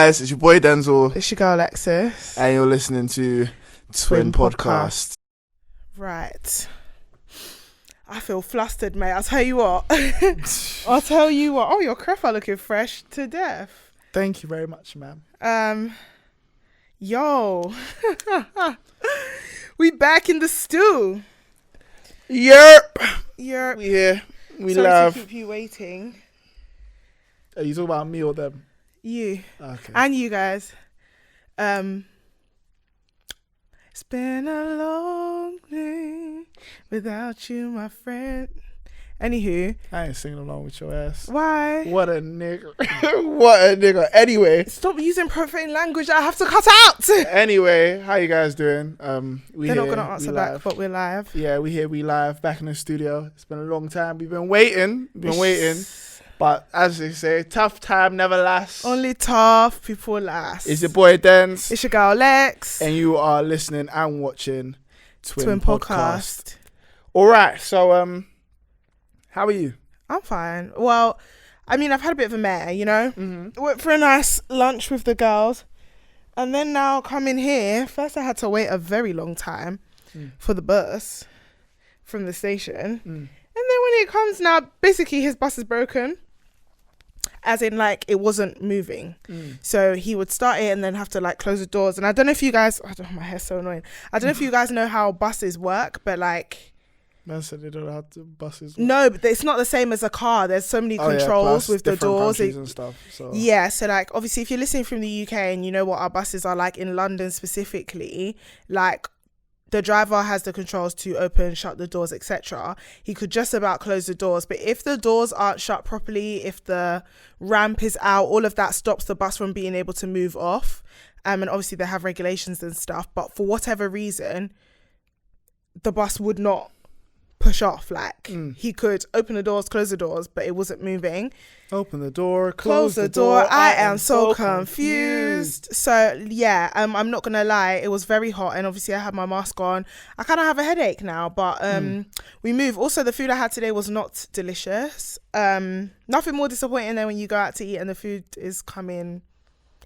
Guys, it's your boy Denzel. It's your girl Lexus. And you're listening to TwinPodcast. Right. I feel flustered, mate. I'll tell you what. Oh, your crep are looking fresh to death. Thank you very much, ma'am. Yo. We back in the stew. Yerp. We here. We Sorry love. to keep you waiting. Are you talking about me or them? You. Okay. And you guys. It's been a long day without you, my friend. Anywho. I ain't singing along with your ass. Why? What a nigga. What a nigga. Anyway. Stop using profane language I have to cut out. Anyway, how you guys doing? They're not going to answer back, but we're live. Yeah, we live, back in the studio. It's been a long time. We've been waiting. But as they say, tough time never lasts. Only tough people last. It's your boy Dens. It's your girl Lex. And you are listening and watching Twin Podcast. All right, so how are you? I'm fine. Well, I mean, I've had a bit of a mare, you know? Mm-hmm. Went for a nice lunch with the girls. And then now coming here, first I had to wait a very long time for the bus from the station. And then when it comes now, basically his bus is broken. As in, like, it wasn't moving. So he would start it and then have to, like, close the doors. And I don't know if you guys... my hair's so annoying. I don't know if you guys know how buses work, but, like... Man said they don't know how to buses work. No, but it's not the same as a car. There's so many controls with the doors. And stuff, so. Yeah, so, like, obviously, if you're listening from the UK and you know what our buses are like in London specifically, like... the driver has the controls to open, shut the doors, etc. He could just about close the doors. But if the doors aren't shut properly, if the ramp is out, all of that stops the bus from being able to move off. And obviously they have regulations and stuff. But for whatever reason, the bus would not push off. Like, he could open the doors, close the doors, but it wasn't moving. Open the door, close the door. I am so confused. So yeah, I'm not gonna lie, it was very hot, and obviously I had my mask on. I kind of have a headache now, but we move. Also, the food I had today was not delicious. Nothing more disappointing than when you go out to eat and the food is coming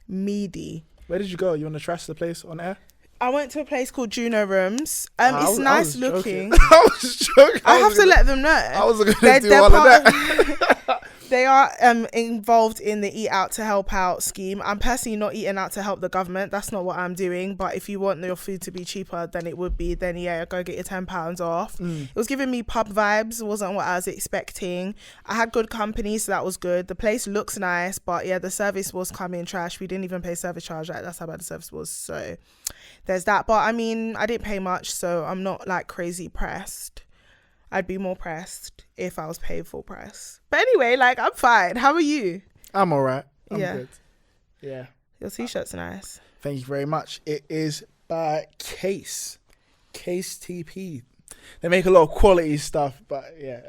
meaty. Where did you go? You want to trash the place on air? I went to a place called Juno Rooms. It's nice looking. I was joking. I have to let them know. I wasn't going to do all of that. They are involved in the Eat Out to Help Out scheme. I'm personally not eating out to help the government. That's not what I'm doing. But if you want your food to be cheaper than it would be, then yeah, go get your £10 off. It was giving me pub vibes. It wasn't what I was expecting. I had good company, so that was good. The place looks nice, but yeah, the service was coming trash. We didn't even pay service charge. Like, that's how bad the service was. So there's that. But I mean, I didn't pay much, so I'm not like crazy pressed. I'd be more pressed if I was paid full price. But anyway, like, I'm fine. How are you? I'm all right. I'm good. Yeah. Your t-shirt's nice. Thank you very much. It is by Case TP. They make a lot of quality stuff, but yeah,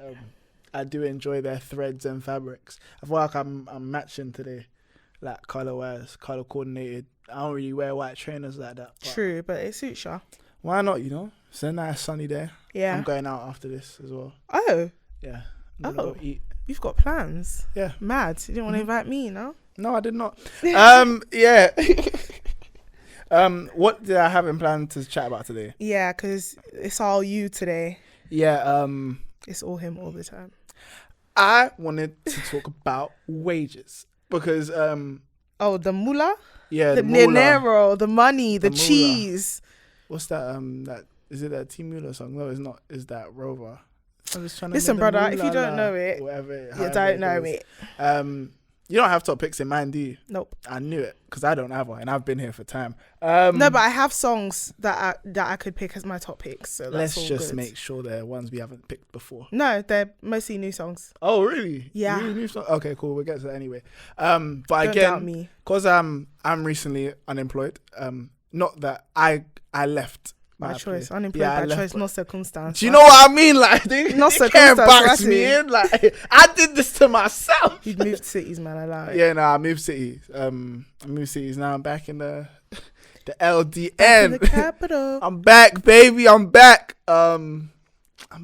I do enjoy their threads and fabrics. I feel like I'm matching today, like color-wise, color coordinated. I don't really wear white trainers like that. True, but it suits you. Why not, you know? It's a nice sunny day. Yeah. I'm going out after this as well. Oh. Yeah. I'm gonna go eat. You've got plans. Yeah. Mad. You didn't want to invite me, no? No, I did not. Yeah. What did I have in plan to chat about today? Yeah, because it's all you today. Yeah. It's all him all the time. I wanted to talk about wages because Oh, the moolah? Yeah, the dinero, the money, the cheese. What's that? That is it that Team Muller song? No, it's not. Is that Rover? I'm just trying to listen, brother. If you don't know it, you don't know it. You don't have top picks in mind, do you? Nope. I knew it because I don't have one, and I've been here for time. No, but I have songs that I could pick as my top picks. So that's let's just good. make sure they're ones we haven't picked before. No, they're mostly new songs. Oh, really? Yeah. Really new songs? Okay, cool. We'll get to that anyway. But don't doubt again, me. because I'm recently unemployed. Not that I left. By choice, unemployed by choice, not circumstance. Do you know what I mean? Like, they not can't box me in. Like, I did this to myself. You've moved cities, man. I like it. Yeah, no, I moved cities. I moved cities. Now I'm back in the LDN. Back in the capital. I'm back, baby. I'm back. I'm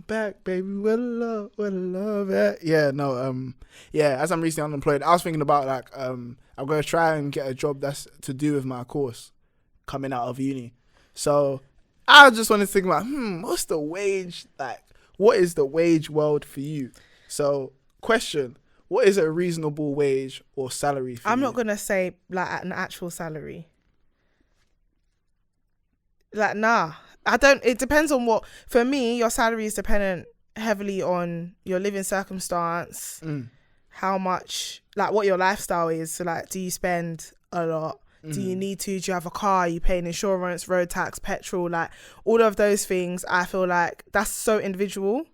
back, baby. Where the love at? Yeah, no. Yeah, as I'm recently unemployed, I was thinking about like, I I'm going to try and get a job that's to do with my course coming out of uni. So I just want to think about, what's the wage, like, what is the wage world for you? So, question, what is a reasonable wage or salary for you? I'm not going to say, like, an actual salary. Like, nah. It depends on what, for me, your salary is dependent heavily on your living circumstance, how much, like, what your lifestyle is. So, like, do you spend a lot? Do you need to? Do you have a car? Are you paying insurance, road tax, petrol? Like, all of those things, I feel like that's so individual.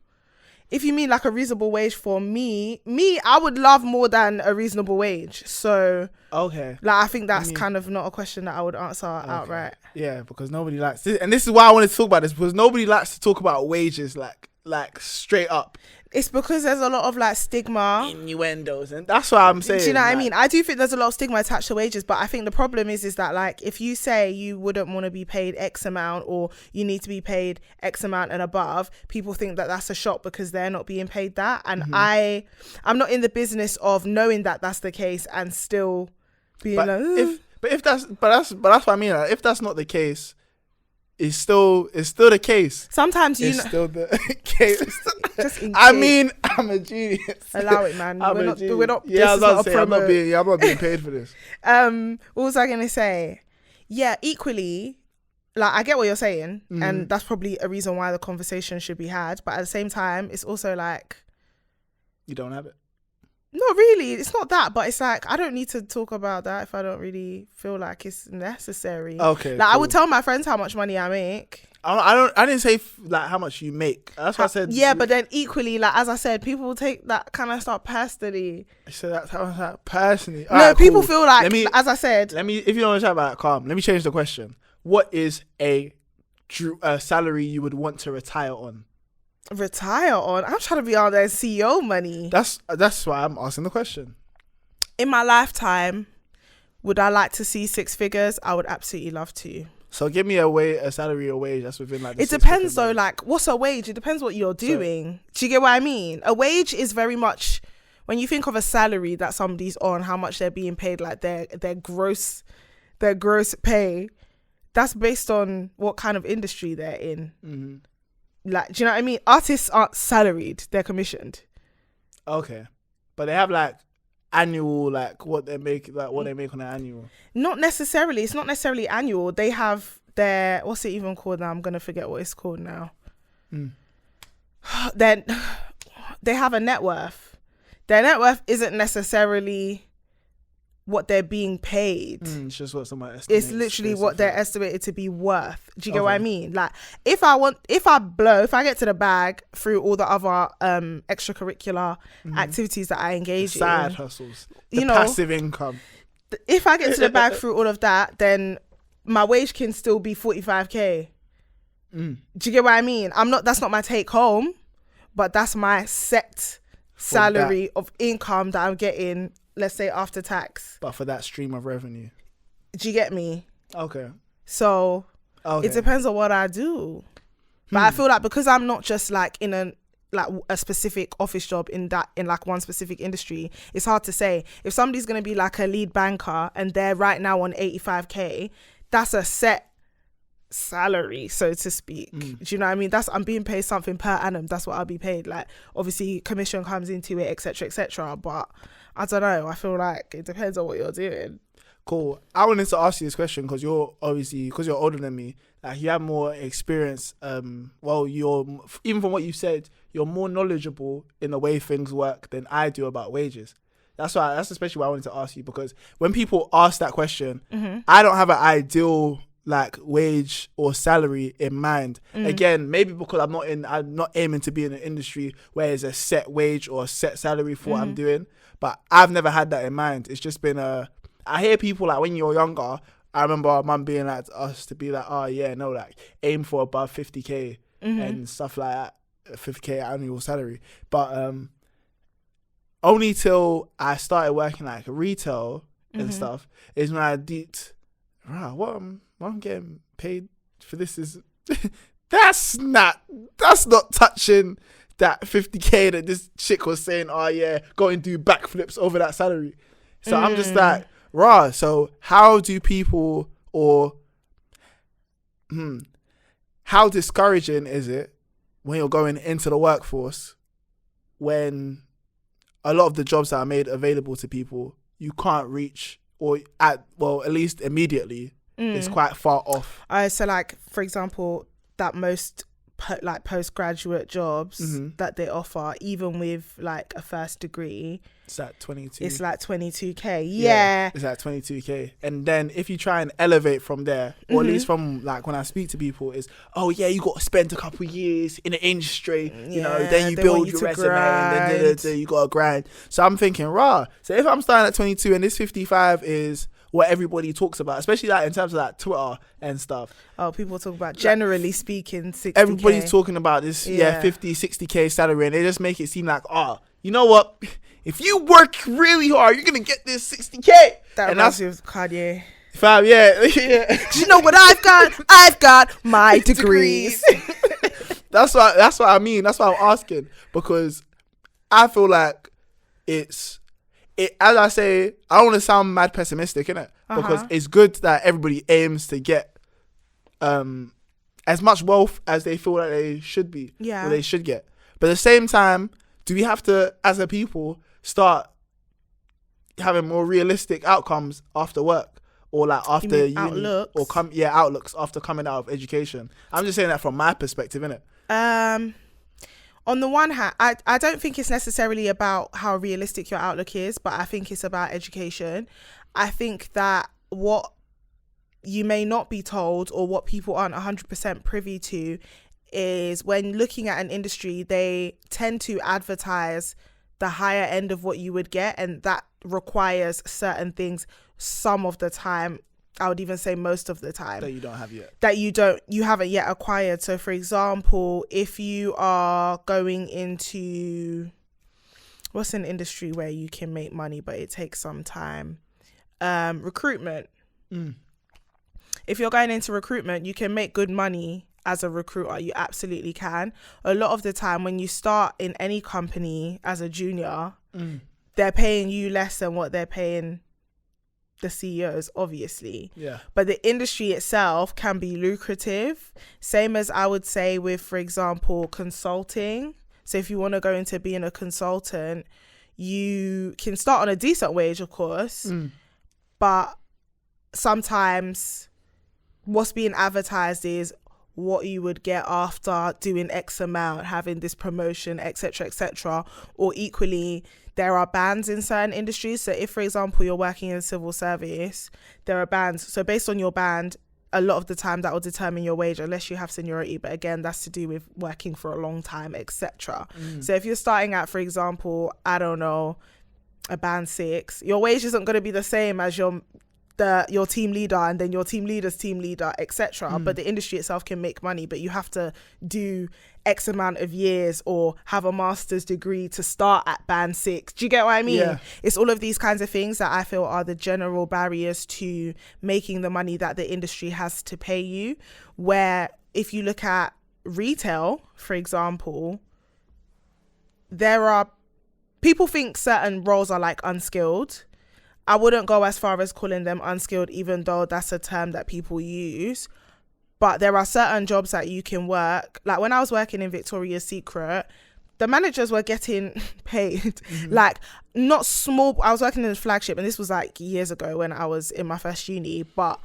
If you mean like a reasonable wage for me, I would love more than a reasonable wage. So, okay. Like, I think that's kind of not a question that I would answer outright. Yeah, because nobody likes this. And this is why I wanted to talk about this, because nobody likes to talk about wages like straight up. It's because there's a lot of like stigma, innuendos, and that's what I'm saying. Do you know what I mean? I do think there's a lot of stigma attached to wages, but I think the problem is that, like, if you say you wouldn't want to be paid X amount or you need to be paid X amount and above, people think that that's a shot because they're not being paid that. And I'm not in the business of knowing that that's the case and still being that's what I mean. Like, if that's not the case, it's still the case. Sometimes still the case. Just in I case. mean, I'm a genius. Allow it, man. We're not. Yeah, I'm not being paid for this. What was I gonna say? Yeah, equally, like, I get what you're saying, and that's probably a reason why the conversation should be had. But at the same time, it's also like, you don't have it. Not really. It's not that, but it's like, I don't need to talk about that if I don't really feel like it's necessary. Okay. Like, cool. I would tell my friends how much money I make. I didn't say like how much you make. That's what I said. Yeah, but then equally, like, as I said, people take that kind of stuff personally. So that's how that personally. No, right, people cool. feel like, as I said. If you don't want to chat about it, calm. Let me change the question. What is a salary you would want to retire on? Retire on? I'm trying to be on their CEO money. That's why I'm asking the question. In my lifetime, would I like to see 6 figures? I would absolutely love to. So give me a salary or wage that's within like. It depends though. Like, what's a wage? It depends what you're doing. Do you get what I mean? A wage is very much, when you think of a salary that somebody's on, how much they're being paid, like their gross pay. That's based on what kind of industry they're in. Mm-hmm. Like, do you know what I mean? Artists aren't salaried; they're commissioned. Okay, but they have like annual, like what they make on an annual. Not necessarily. It's not necessarily annual. They have their, what's it even called now? I'm gonna forget what it's called now. Then they have a net worth. Their net worth isn't necessarily what they're being paid. It's just what someone estimates. It's literally what they're estimated to be worth. Do you get what I mean? Like, if I get to the bag through all the other extracurricular activities that I engage in, side hustles, passive income. If I get to the bag through all of that, then my wage can still be 45k. Do you get what I mean? That's not my take home, but that's my set salary of income that I'm getting, let's say after tax. But for that stream of revenue. Do you get me? Okay. So it depends on what I do. But I feel like, because I'm not just like in a specific office job in like one specific industry, it's hard to say. If somebody's going to be like a lead banker and they're right now on 85k, that's a set salary, so to speak. Do you know what I mean? I'm being paid something per annum. That's what I'll be paid. Like, obviously commission comes into it, etc., but I don't know, I feel like it depends on what you're doing. Cool. I wanted to ask you this question because you're older than me, like, you have more experience. You're, even from what you said, you're more knowledgeable in the way things work than I do about wages. That's especially why I wanted to ask you, because when people ask that question, I don't have an ideal like wage or salary in mind. Again, maybe because I'm not aiming to be in an industry where there's a set wage or a set salary for what I'm doing. But I've never had that in mind. It's just been I hear people, like, when you're younger, I remember our mum being like to us to be like, oh yeah, no, like, aim for above 50k and stuff like that, 50k annual salary. But only till I started working like retail and stuff is when I did, what I'm getting paid for this is that's not touching that 50k that this chick was saying, oh yeah, go and do backflips over that salary. So I'm just like, So how do people, or how discouraging is it when you're going into the workforce when a lot of the jobs that are made available to people you can't reach, or at least immediately it's quite far off? So like, for example, that most postgraduate jobs that they offer, even with like a first degree, it's at 22. It's like 22k. Yeah, it's at 22k. And then if you try and elevate from there, or at least from like when I speak to people, is you got to spend a couple of years in the industry, you know, then you build your resume and then you got to grind. So I'm thinking, so if I'm starting at 22 and this 55 is what everybody talks about, especially like in terms of like Twitter and stuff. Oh, people talk about, generally speaking, 60k. Everybody's talking about this 50, 60k salary, and they just make it seem like, you know what? If you work really hard, you're going to get this 60k. That reminds me of Kanye. Yeah. Do you know what I've got? I've got my degrees. That's what I mean. That's what I'm asking, because I feel like as I say, I don't want to sound mad pessimistic, innit? Because it's good that everybody aims to get as much wealth as they feel like they should be, or they should get. But at the same time, do we have to, as a people, start having more realistic outcomes after work, or like after uni, outlooks? Or outlooks after coming out of education? I'm just saying that from my perspective, innit? On the one hand, I don't think it's necessarily about how realistic your outlook is, but I think it's about education. I think that what you may not be told, or what people aren't 100% privy to, is when looking at an industry, they tend to advertise the higher end of what you would get, and that requires certain things some of the time. I would even say most of the time. That you don't have yet. You haven't yet acquired. So for example, if you are going into, what's an industry where you can make money but it takes some time? Recruitment. If you're going into recruitment, you can make good money as a recruiter. You absolutely can. A lot of the time when you start in any company as a junior, they're paying you less than what they're paying the CEOs, obviously. Yeah. But the industry itself can be lucrative. Same as I would say with, for example, consulting. So if you want to go into being a consultant, you can start on a decent wage, of course, but sometimes what's being advertised is what you would get after doing X amount, having this promotion, etc., etc. Or equally, there are bands in certain industries. So if, for example, you're working in civil service, there are bands. So based on your band, a lot of the time that will determine your wage, unless you have seniority. But again, that's to do with working for a long time, etc. So if you're starting at, for example, I don't know, a band 6, your wage isn't going to be the same as your team leader, and then your team leader's team leader, etc. But the industry itself can make money, but you have to do X amount of years or have a master's degree to start at band 6. Do you get what I mean? Yeah. It's all of these kinds of things that I feel are the general barriers to making the money that the industry has to pay you. Where if you look at retail, for example, there are people think certain roles are like unskilled. I wouldn't go as far as calling them unskilled, even though that's a term that people use. But there are certain jobs that you can work. Like when I was working in Victoria's Secret, the managers were getting paid. Like not small. I was working in the flagship, and this was like years ago when I was in my first uni. But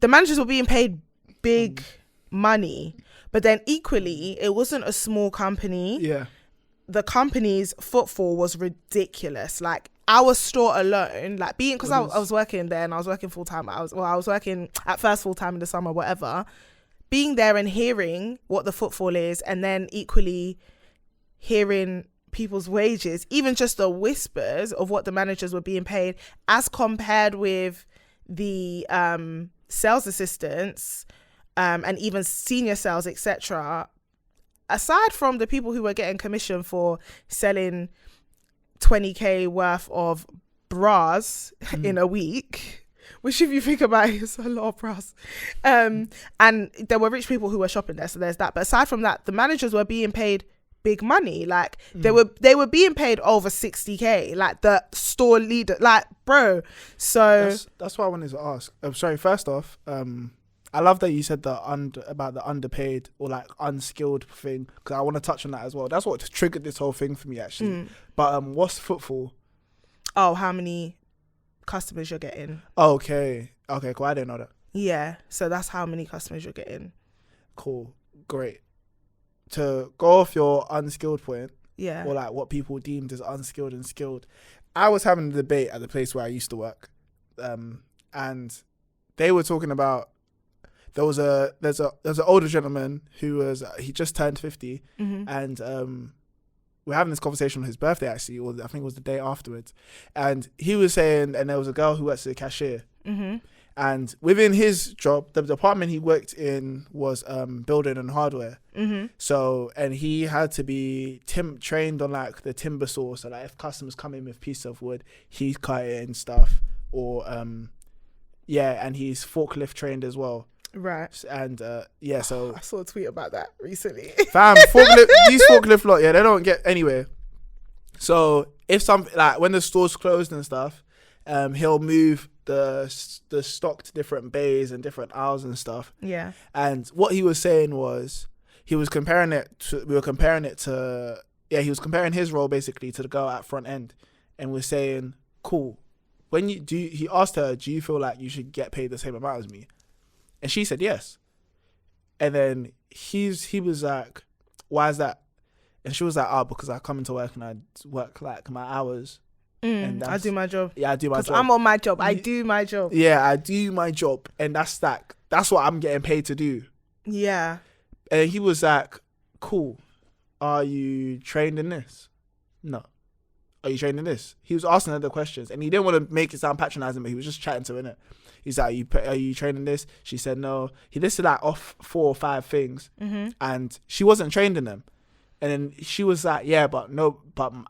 the managers were being paid big money. But then equally, it wasn't a small company. Yeah. The company's footfall was ridiculous. Like our store alone, like being, because I was working there and I was working full time. I was working at first full time in the summer, whatever. Being there and hearing what the footfall is, and then equally hearing people's wages, even just the whispers of what the managers were being paid, as compared with the sales assistants and even senior sales, etc. Aside from the people who were getting commission for selling 20k worth of bras in a week, which if you think about it, is a lot of bras, and there were rich people who were shopping there, so there's that. But aside from that, the managers were being paid big money. Like they were being paid over 60k, like the store leader, like bro. So that's what I wanted to ask. I'm sorry. First off, I love that you said about the underpaid or like unskilled thing, because I want to touch on that as well. That's what triggered this whole thing for me actually. But what's footfall? Oh, how many customers you're getting? Okay, cool. I didn't know that. Yeah, so that's how many customers you're getting. Cool, great. To go off your unskilled point, yeah, or like what people deemed as unskilled and skilled, I was having a debate at the place where I used to work, and they were talking about there's an older gentleman who he just turned 50, and we're having this conversation on his birthday actually, or I think it was the day afterwards, and he was saying, and there was a girl who works as a cashier, and within his job, the department he worked in was building and hardware. So, and he had to be trained on like the timber saw, so like if customers come in with piece of wood, he's cut it and stuff, or and he's forklift trained as well. Right. And so I saw a tweet about that recently. Fam, these forklift lot, they don't get anywhere. So if something like when the store's closed and stuff, he'll move the stock to different bays and different aisles and stuff. Yeah. And what he was saying was he was comparing his role basically to the girl at front end, and was saying, cool, he asked her, do you feel like you should get paid the same amount as me? And she said yes. And then he was like, why is that? And she was like, because I come into work and I work like my hours. And I do my job. Yeah, I do my job. Because I'm on my job. I do my job. Yeah, I do my job. And that's what I'm getting paid to do. Yeah. And he was like, cool. Are you trained in this? No. Are you trained in this? He was asking her the questions, and he didn't want to make it sound patronizing, but he was just chatting to her, innit? He's like, are you trained in this? She said no. He listed like off 4 or 5 things, and she wasn't trained in them. And then she was like, but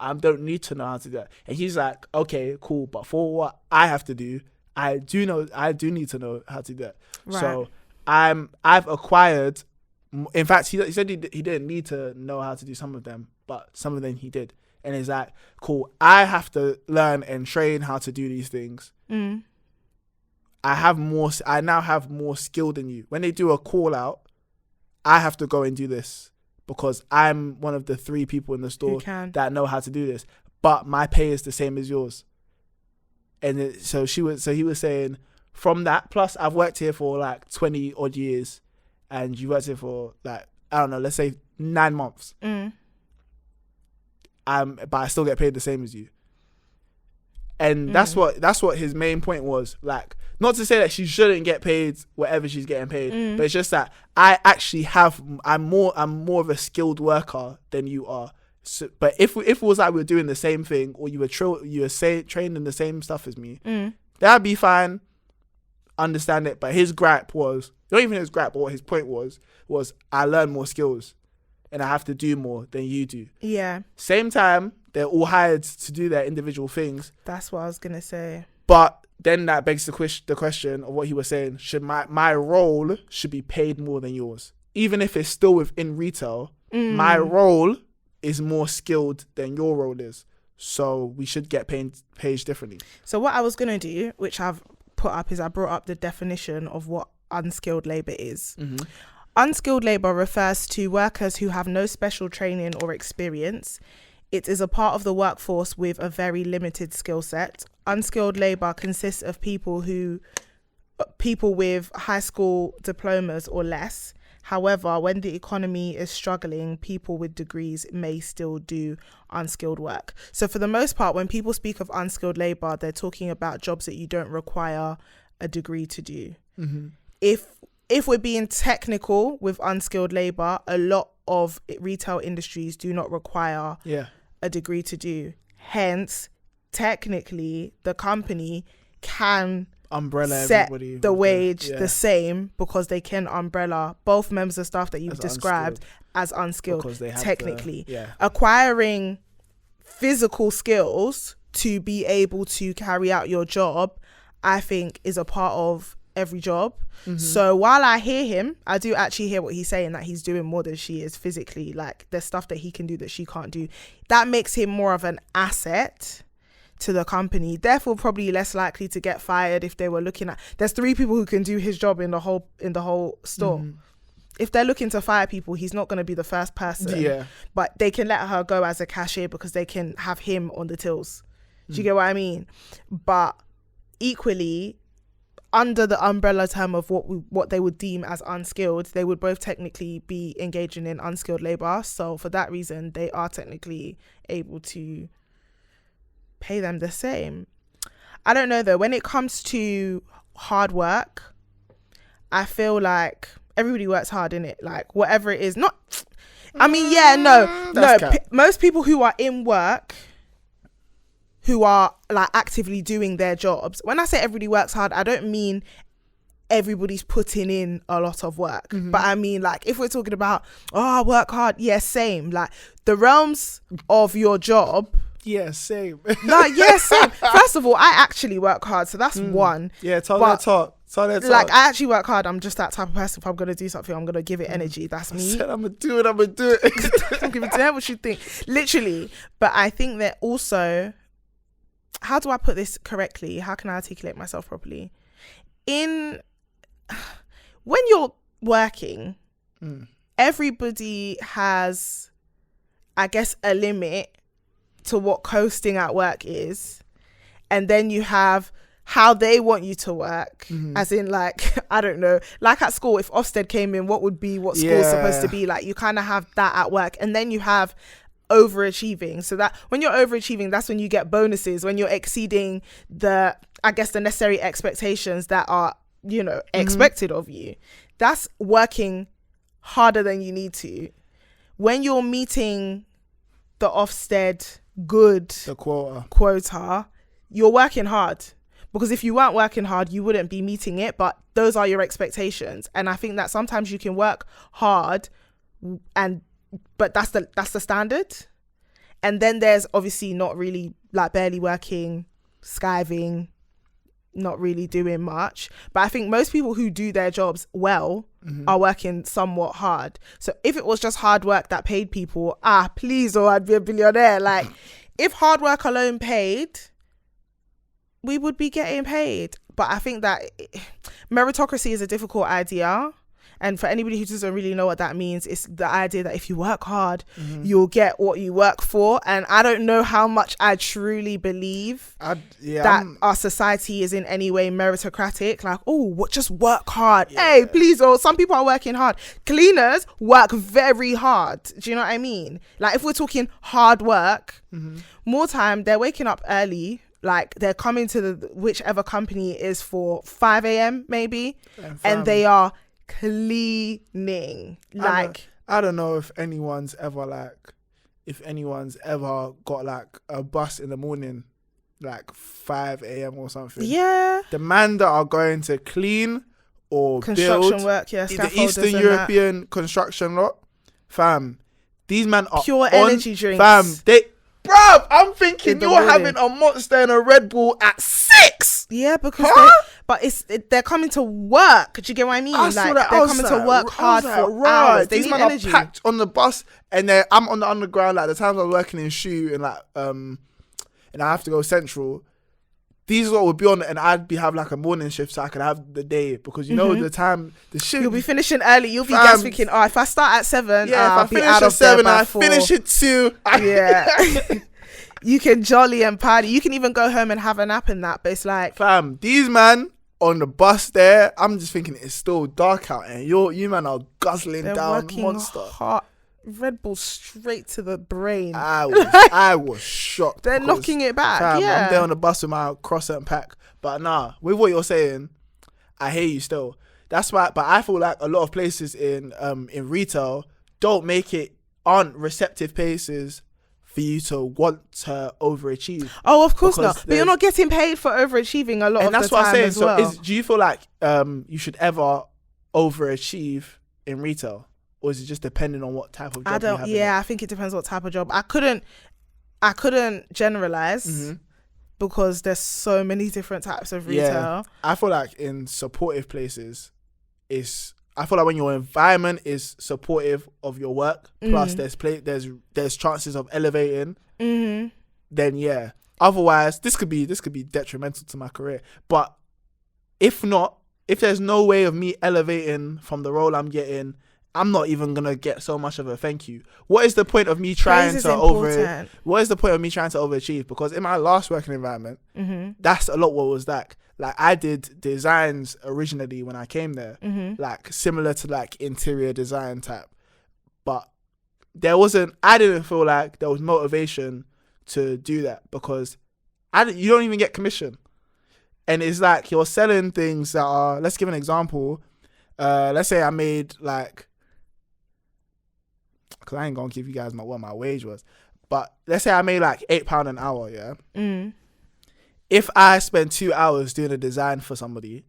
I don't need to know how to do that. And he's like, okay, cool, but for what I have to do, I do need to know how to do that. Right. So I've acquired. In fact, he said he didn't need to know how to do some of them, but some of them he did. And he's like, cool, I have to learn and train how to do these things. I now have more skill than you. When they do a call out, I have to go and do this because I'm one of the 3 people in the store that know how to do this. But my pay is the same as yours. And he was saying, from that, plus I've worked here for like 20 odd years, and you worked here for like, I don't know, let's say 9 months. But I still get paid the same as you. And that's what his main point was. Like, not to say that she shouldn't get paid whatever she's getting paid, but it's just that I'm more of a skilled worker than you are. So, but if it was like we were doing the same thing, or you were trained in the same stuff as me, that'd be fine. Understand it. But his gripe was, not even his gripe, but what his point was I learn more skills and I have to do more than you do. Yeah. Same time, they're all hired to do their individual things. That's what I was gonna say. But then that begs the question of what he was saying. Should my role should be paid more than yours? Even if it's still within retail, my role is more skilled than your role is. So we should get paid differently. So what I was gonna do, which I've put up, is I brought up the definition of what unskilled labour is. Unskilled labour refers to workers who have no special training or experience. It is a part of the workforce with a very limited skill set. Unskilled labour consists of people with high school diplomas or less. However, when the economy is struggling, people with degrees may still do unskilled work. So for the most part, when people speak of unskilled labour, they're talking about jobs that you don't require a degree to do. If we're being technical with unskilled labour, a lot of retail industries do not require a degree to do. Hence, technically, the company can set the wage the same because they can umbrella both members of staff that you've described as unskilled. Technically, acquiring physical skills to be able to carry out your job, I think, is a part of every job. So while I hear him, I do actually hear what he's saying, that he's doing more than she is physically. Like, there's stuff that he can do that she can't do. That makes him more of an asset to the company, therefore probably less likely to get fired. If they were looking at, there's 3 people who can do his job in the whole store. If they're looking to fire people, he's not going to be the first person. But they can let her go as a cashier because they can have him on the tills. Do you get what I mean? But equally, under the umbrella term of what they would deem as unskilled, they would both technically be engaging in unskilled labor. So for that reason, they are technically able to pay them the same. I don't know though. When it comes to hard work, I feel like everybody works hard in it. Like, whatever it is, not. I mean, most people who are in work, who are like actively doing their jobs. When I say everybody works hard, I don't mean everybody's putting in a lot of work, but I mean, like, if we're talking about, I work hard, same. Like, the realms of your job. Same. Same. First of all, I actually work hard, so that's one. Tell that talk. Like, I actually work hard. I'm just that type of person. If I'm gonna do something, I'm gonna give it energy. That's me. I'm gonna do it. I'm giving to what you think, literally. But I think that also, how do I put this correctly? How can I articulate myself properly? When you're working, everybody has, I guess, a limit to what coasting at work is, and then you have how they want you to work, as in, like, I don't know, like at school, if Ofsted came in, what school's supposed to be like? You kind of have that at work, and then you have overachieving. So that when you're overachieving, that's when you get bonuses, when you're exceeding the necessary expectations that are, expected of you. That's working harder than you need to. When you're meeting the Ofsted the quota, you're working hard, because if you weren't working hard, you wouldn't be meeting it. But those are your expectations, and I think that sometimes you can work hard, but that's the standard. And then there's obviously not really, like, barely working, skiving, not really doing much. But I think most people who do their jobs well are working somewhat hard. So if it was just hard work that paid people, please, or I'd be a billionaire. Like, if hard work alone paid, we would be getting paid. But I think that meritocracy is a difficult idea. And for anybody who doesn't really know what that means, it's the idea that if you work hard, you'll get what you work for. And I don't know how much I truly believe that our society is in any way meritocratic. Like, just work hard. Hey, please. Or some people are working hard. Cleaners work very hard. Do you know what I mean? Like, if we're talking hard work, more time, they're waking up early. Like, they're coming to whichever company is for 5 a.m. maybe. And they are cleaning. Like, I don't know if anyone's ever got like a bus in the morning, like 5 a.m. or something. The man that are going to clean or construction build work, the Eastern European construction lot, fam, these men are pure energy drinks, fam. Bruv, I'm thinking you're having a Monster and a Red Bull at 6. Yeah, because they're coming to work. Do you get what I mean? They're coming to work hard for hours. They These need men energy. are packed on the bus, and I'm on the underground. Like, the times I was working in Shoe and and I have to go central. These lot would be on, and I'd have like a morning shift, so I could have the day, because the time the shift. You'll be finishing early. You'll be just thinking, if I start at 7, if I I'll be finish out at of 7, I finish at 2. You can jolly and party. You can even go home and have a nap in that. But it's like, fam, these man on the bus there, I'm just thinking it's still dark out, and you man are guzzling down Monster. Hard. Red Bull straight to the brain. I was shocked. They're knocking it back. Fam, I'm there on the bus with my croissant pack. But with what you're saying, I hear you still. That's why. But I feel like a lot of places in retail aren't receptive places for you to want to overachieve. Oh, of course not. But you're not getting paid for overachieving a lot of the time. And that's what I'm saying. So do you feel like you should ever overachieve in retail? Or is it just depending on what type of job you have? I think it depends what type of job. I couldn't generalize. because there's so many different types of retail. Yeah, I feel like in supportive places, I feel like when your environment is supportive of your work, plus there's chances of elevating, then yeah. Otherwise, this could be detrimental to my career. But if not, if there's no way of me elevating from the role I'm getting, I'm not even gonna get so much of a thank you. What is the point of me trying to overachieve? Because in my last working environment, that's a lot what was like. Like I did designs originally when I came there, like similar to like interior design type, but I didn't feel like there was motivation to do that because you don't even get commission. And it's like you're selling things that are, let's give an example. Let's say I made like, because I ain't going to give you guys what my wage was. But let's say I made like £8 an hour, yeah? If I spend 2 hours doing a design for somebody,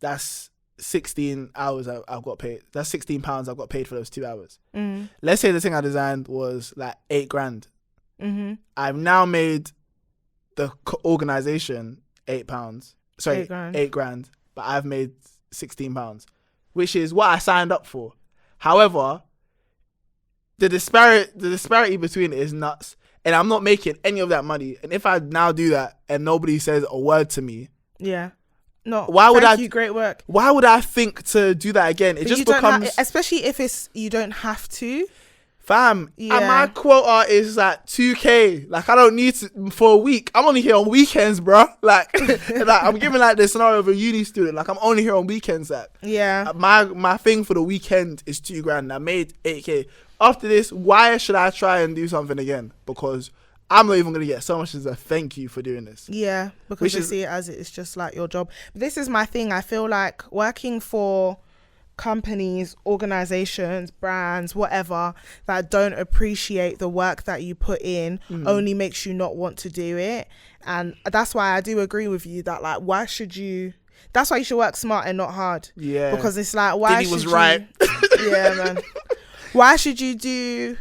that's 16 hours I've got paid. That's £16 I've got paid for those 2 hours. Let's say the thing I designed was like £8,000. I've now made the organization £8. Sorry, £8,000. But I've made £16, which is what I signed up for. However, the disparity between it is nuts, and I'm not making any of that money. And if I now do that and nobody says a word to me, great work. Why would I think to do that again? It just becomes, especially if you don't have to. Fam, and my quota is like 2K. Like I don't need to for a week. I'm only here on weekends, bro. Like, I'm giving like the scenario of a uni student. Like I'm only here on weekends. Like, my thing for the weekend is $2,000. I made 8K. After this, why should I try and do something again? Because I'm not even gonna get so much as a thank you for doing this. Yeah, because they see it as it's just like your job. But this is my thing. I feel like working for companies, organizations, brands, whatever, that don't appreciate the work that you put in only makes you not want to do it. And that's why I do agree with you that like, that's why you should work smart and not hard. Yeah, because it's like, why Diddy was right. Yeah, man. Why should you do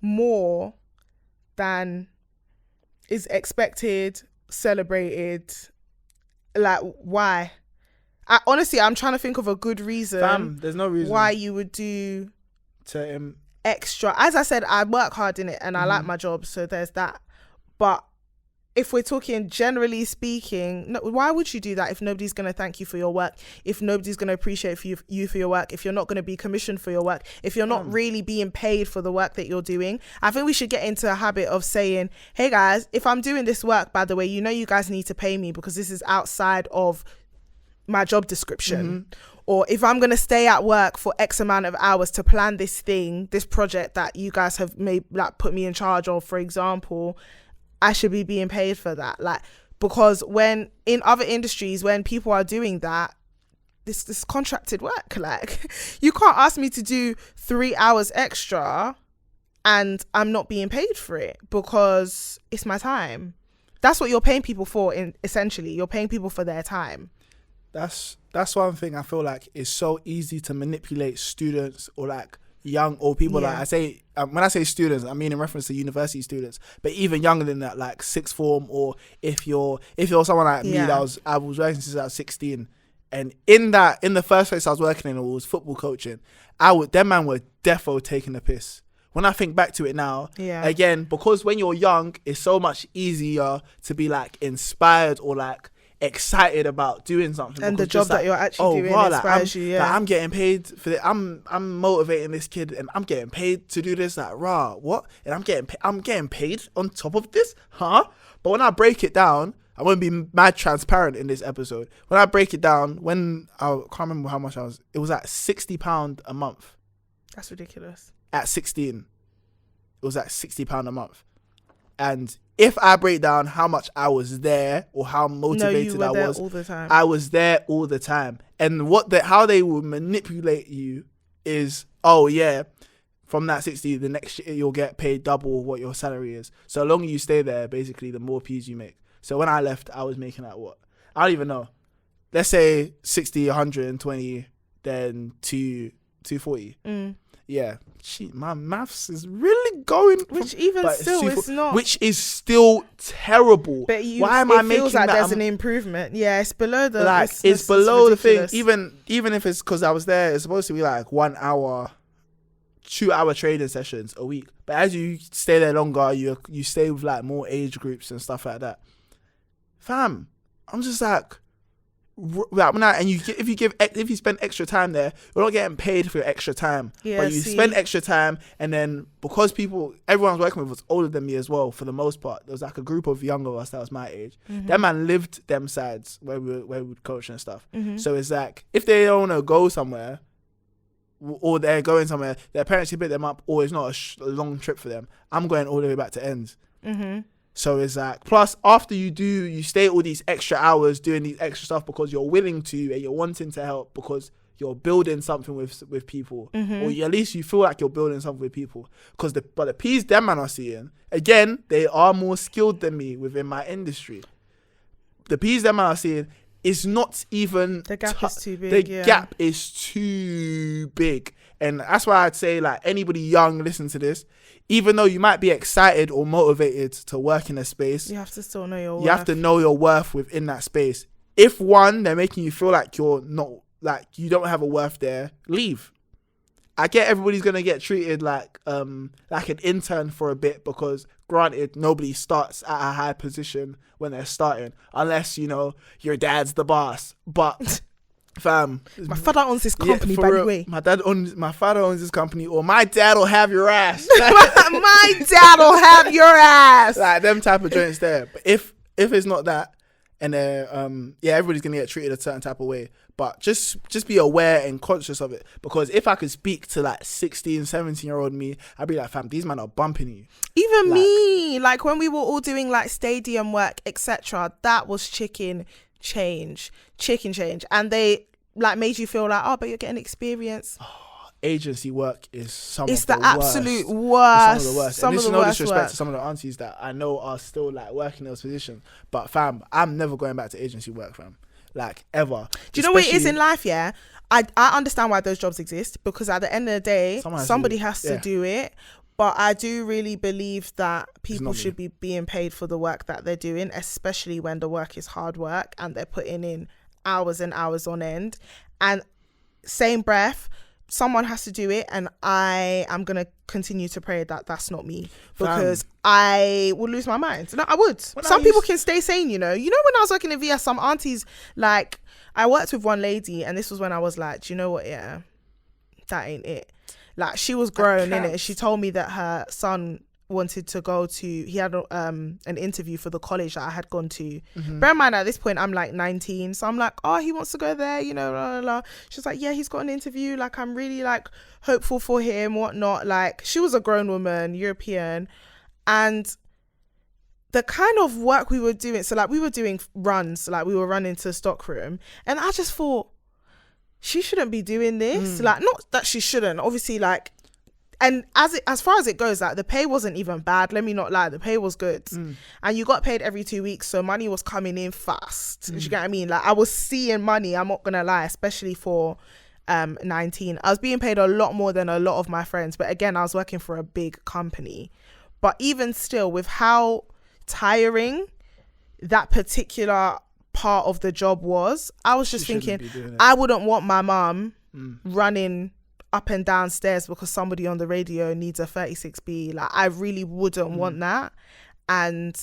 more than is expected, celebrated? Like, why? Honestly, I'm trying to think of a good reason. Fam, there's no reason why you would do to extra. As I said, I work hard in it and I like my job, so there's that. But if we're talking generally speaking, why would you do that if nobody's going to thank you for your work, if nobody's going to appreciate you for your work, if you're not going to be commissioned for your work, if you're not really being paid for the work that you're doing? I think we should get into a habit of saying, hey guys, if I'm doing this work, by the way, you guys need to pay me because this is outside of my job description. Or if I'm going to stay at work for X amount of hours to plan this project that you guys have made, like put me in charge of, for example, I should be being paid for that. Like, because when in other industries, when people are doing that, this contracted work, like you can't ask me to do 3 hours extra and I'm not being paid for it because it's my time. That's what you're paying people for. Essentially, you're paying people for their time. That's one thing I feel like is so easy to manipulate students or like young or people. Like I say, when I say students, I mean in reference to university students, but even younger than that, like sixth form, or if you're someone like me I was working since I was 16, and in the first place I was working in, it was football coaching. Them man were defo taking the piss. When I think back to it now, again, because when you're young, it's so much easier to be like inspired or like excited about doing something, and the job that you're actually doing inspires you. Like, I'm getting paid for it. I'm motivating this kid, and I'm getting paid to do this. Like, what? And I'm getting paid on top of this, huh? But when I break it down, I won't be mad transparent in this episode. When I break it down, I can't remember how much it was at £60 a month. That's ridiculous. At 16, it was at £60 a month. And if I break down how much I was there or how motivated I was, all the time. I was there all the time. And how they will manipulate you is, oh yeah, from that 60, the next year you'll get paid double what your salary is. So the longer you stay there, basically, the more P's you make. So when I left, I was making like what? I don't even know. Let's say 60, 120, then 240. yeah, my maths is really going. Which even still, it's not. Which is still terrible. But why am I making feels like that? there's an improvement. Yeah, it's below the. Like it's below the thing. Even if it's because I was there, it's supposed to be like 1 hour, 2 hour training sessions a week. But as you stay there longer, you stay with like more age groups and stuff like that. Fam, I'm just like. If you spend extra time there, you're not getting paid for your extra time. Yeah, but you spend extra time, and then because everyone's working with was older than me as well. For the most part, there was like a group of younger of us that was my age. Them man lived them sides where we would coach and stuff. So it's like if they don't want to go somewhere, or they're going somewhere, their parents can pick them up, or it's not a long trip for them. I'm going all the way back to ends. So it's like, plus after you stay all these extra hours doing these extra stuff because you're willing to and you're wanting to help because you're building something with people, or at least you feel like you're building something with people. But the P's them man are seeing, again, they are more skilled than me within my industry. The P's them man are seeing is not even the gap is too big. The gap is too big, and that's why I'd say like anybody young listen to this. Even though you might be excited or motivated to work in a space, you have to still know your worth. You have to know your worth within that space. If they're making you feel like you're not, like you don't have a worth there, leave. I get everybody's gonna get treated like an intern for a bit because, granted, nobody starts at a high position when they're starting unless your dad's the boss. But fam, my father owns this company, by the way. My father owns this company, or my dad will have your ass. My dad will have your ass. Like them type of joints there. But if it's not that, and everybody's gonna get treated a certain type of way. But just be aware and conscious of it, because if I could speak to like 16, 17-year-old me, I'd be like, fam, these men are bumping you. Even me, like when we were all doing like stadium work, etc., that was chicken change, and they like made you feel like, oh, but you're getting experience. Agency work is some it's of the the absolute worst. Some of the worst. And this is no disrespect to some of the aunties that I know are still like working in those positions, but fam, I'm never going back to agency work, fam, like ever. Do you know what it is in life? Yeah, I understand why those jobs exist, because at the end of the day, somebody has to do it. But I do really believe that people should be being paid for the work that they're doing, especially when the work is hard work and they're putting in hours and hours on end. And same breath, someone has to do it, and I am going to continue to pray that that's not me, because I would lose my mind. No, I would. Some people can stay sane, when I was working in VS, some aunties, like, I worked with one lady, and this was when I was like, do you know what? Yeah, that ain't it. Like, she was grown, in it. She told me that her son wanted to go to, he had an interview for the college that I had gone to. Bear in mind, at this point I'm like 19, so I'm like, oh, he wants to go there, blah, blah, blah. She's like, yeah, he's got an interview, like I'm really like hopeful for him, whatnot. Like, she was a grown woman, European, and the kind of work we were doing, so like we were doing runs, like we were running to the stockroom, and I just thought, she shouldn't be doing this. Like, not that she shouldn't, obviously, like, and as far as it goes, like, the pay wasn't even bad. Let me not lie, the pay was good, and you got paid every 2 weeks, so money was coming in fast. Do you get what I mean? Like, I was seeing money. I'm not gonna lie, especially for 19. I was being paid a lot more than a lot of my friends, but again, I was working for a big company. But even still, with how tiring that particular part of the job was, I was just thinking, I wouldn't want my mum running up and down stairs because somebody on the radio needs a 36B. Like, I really wouldn't want that. And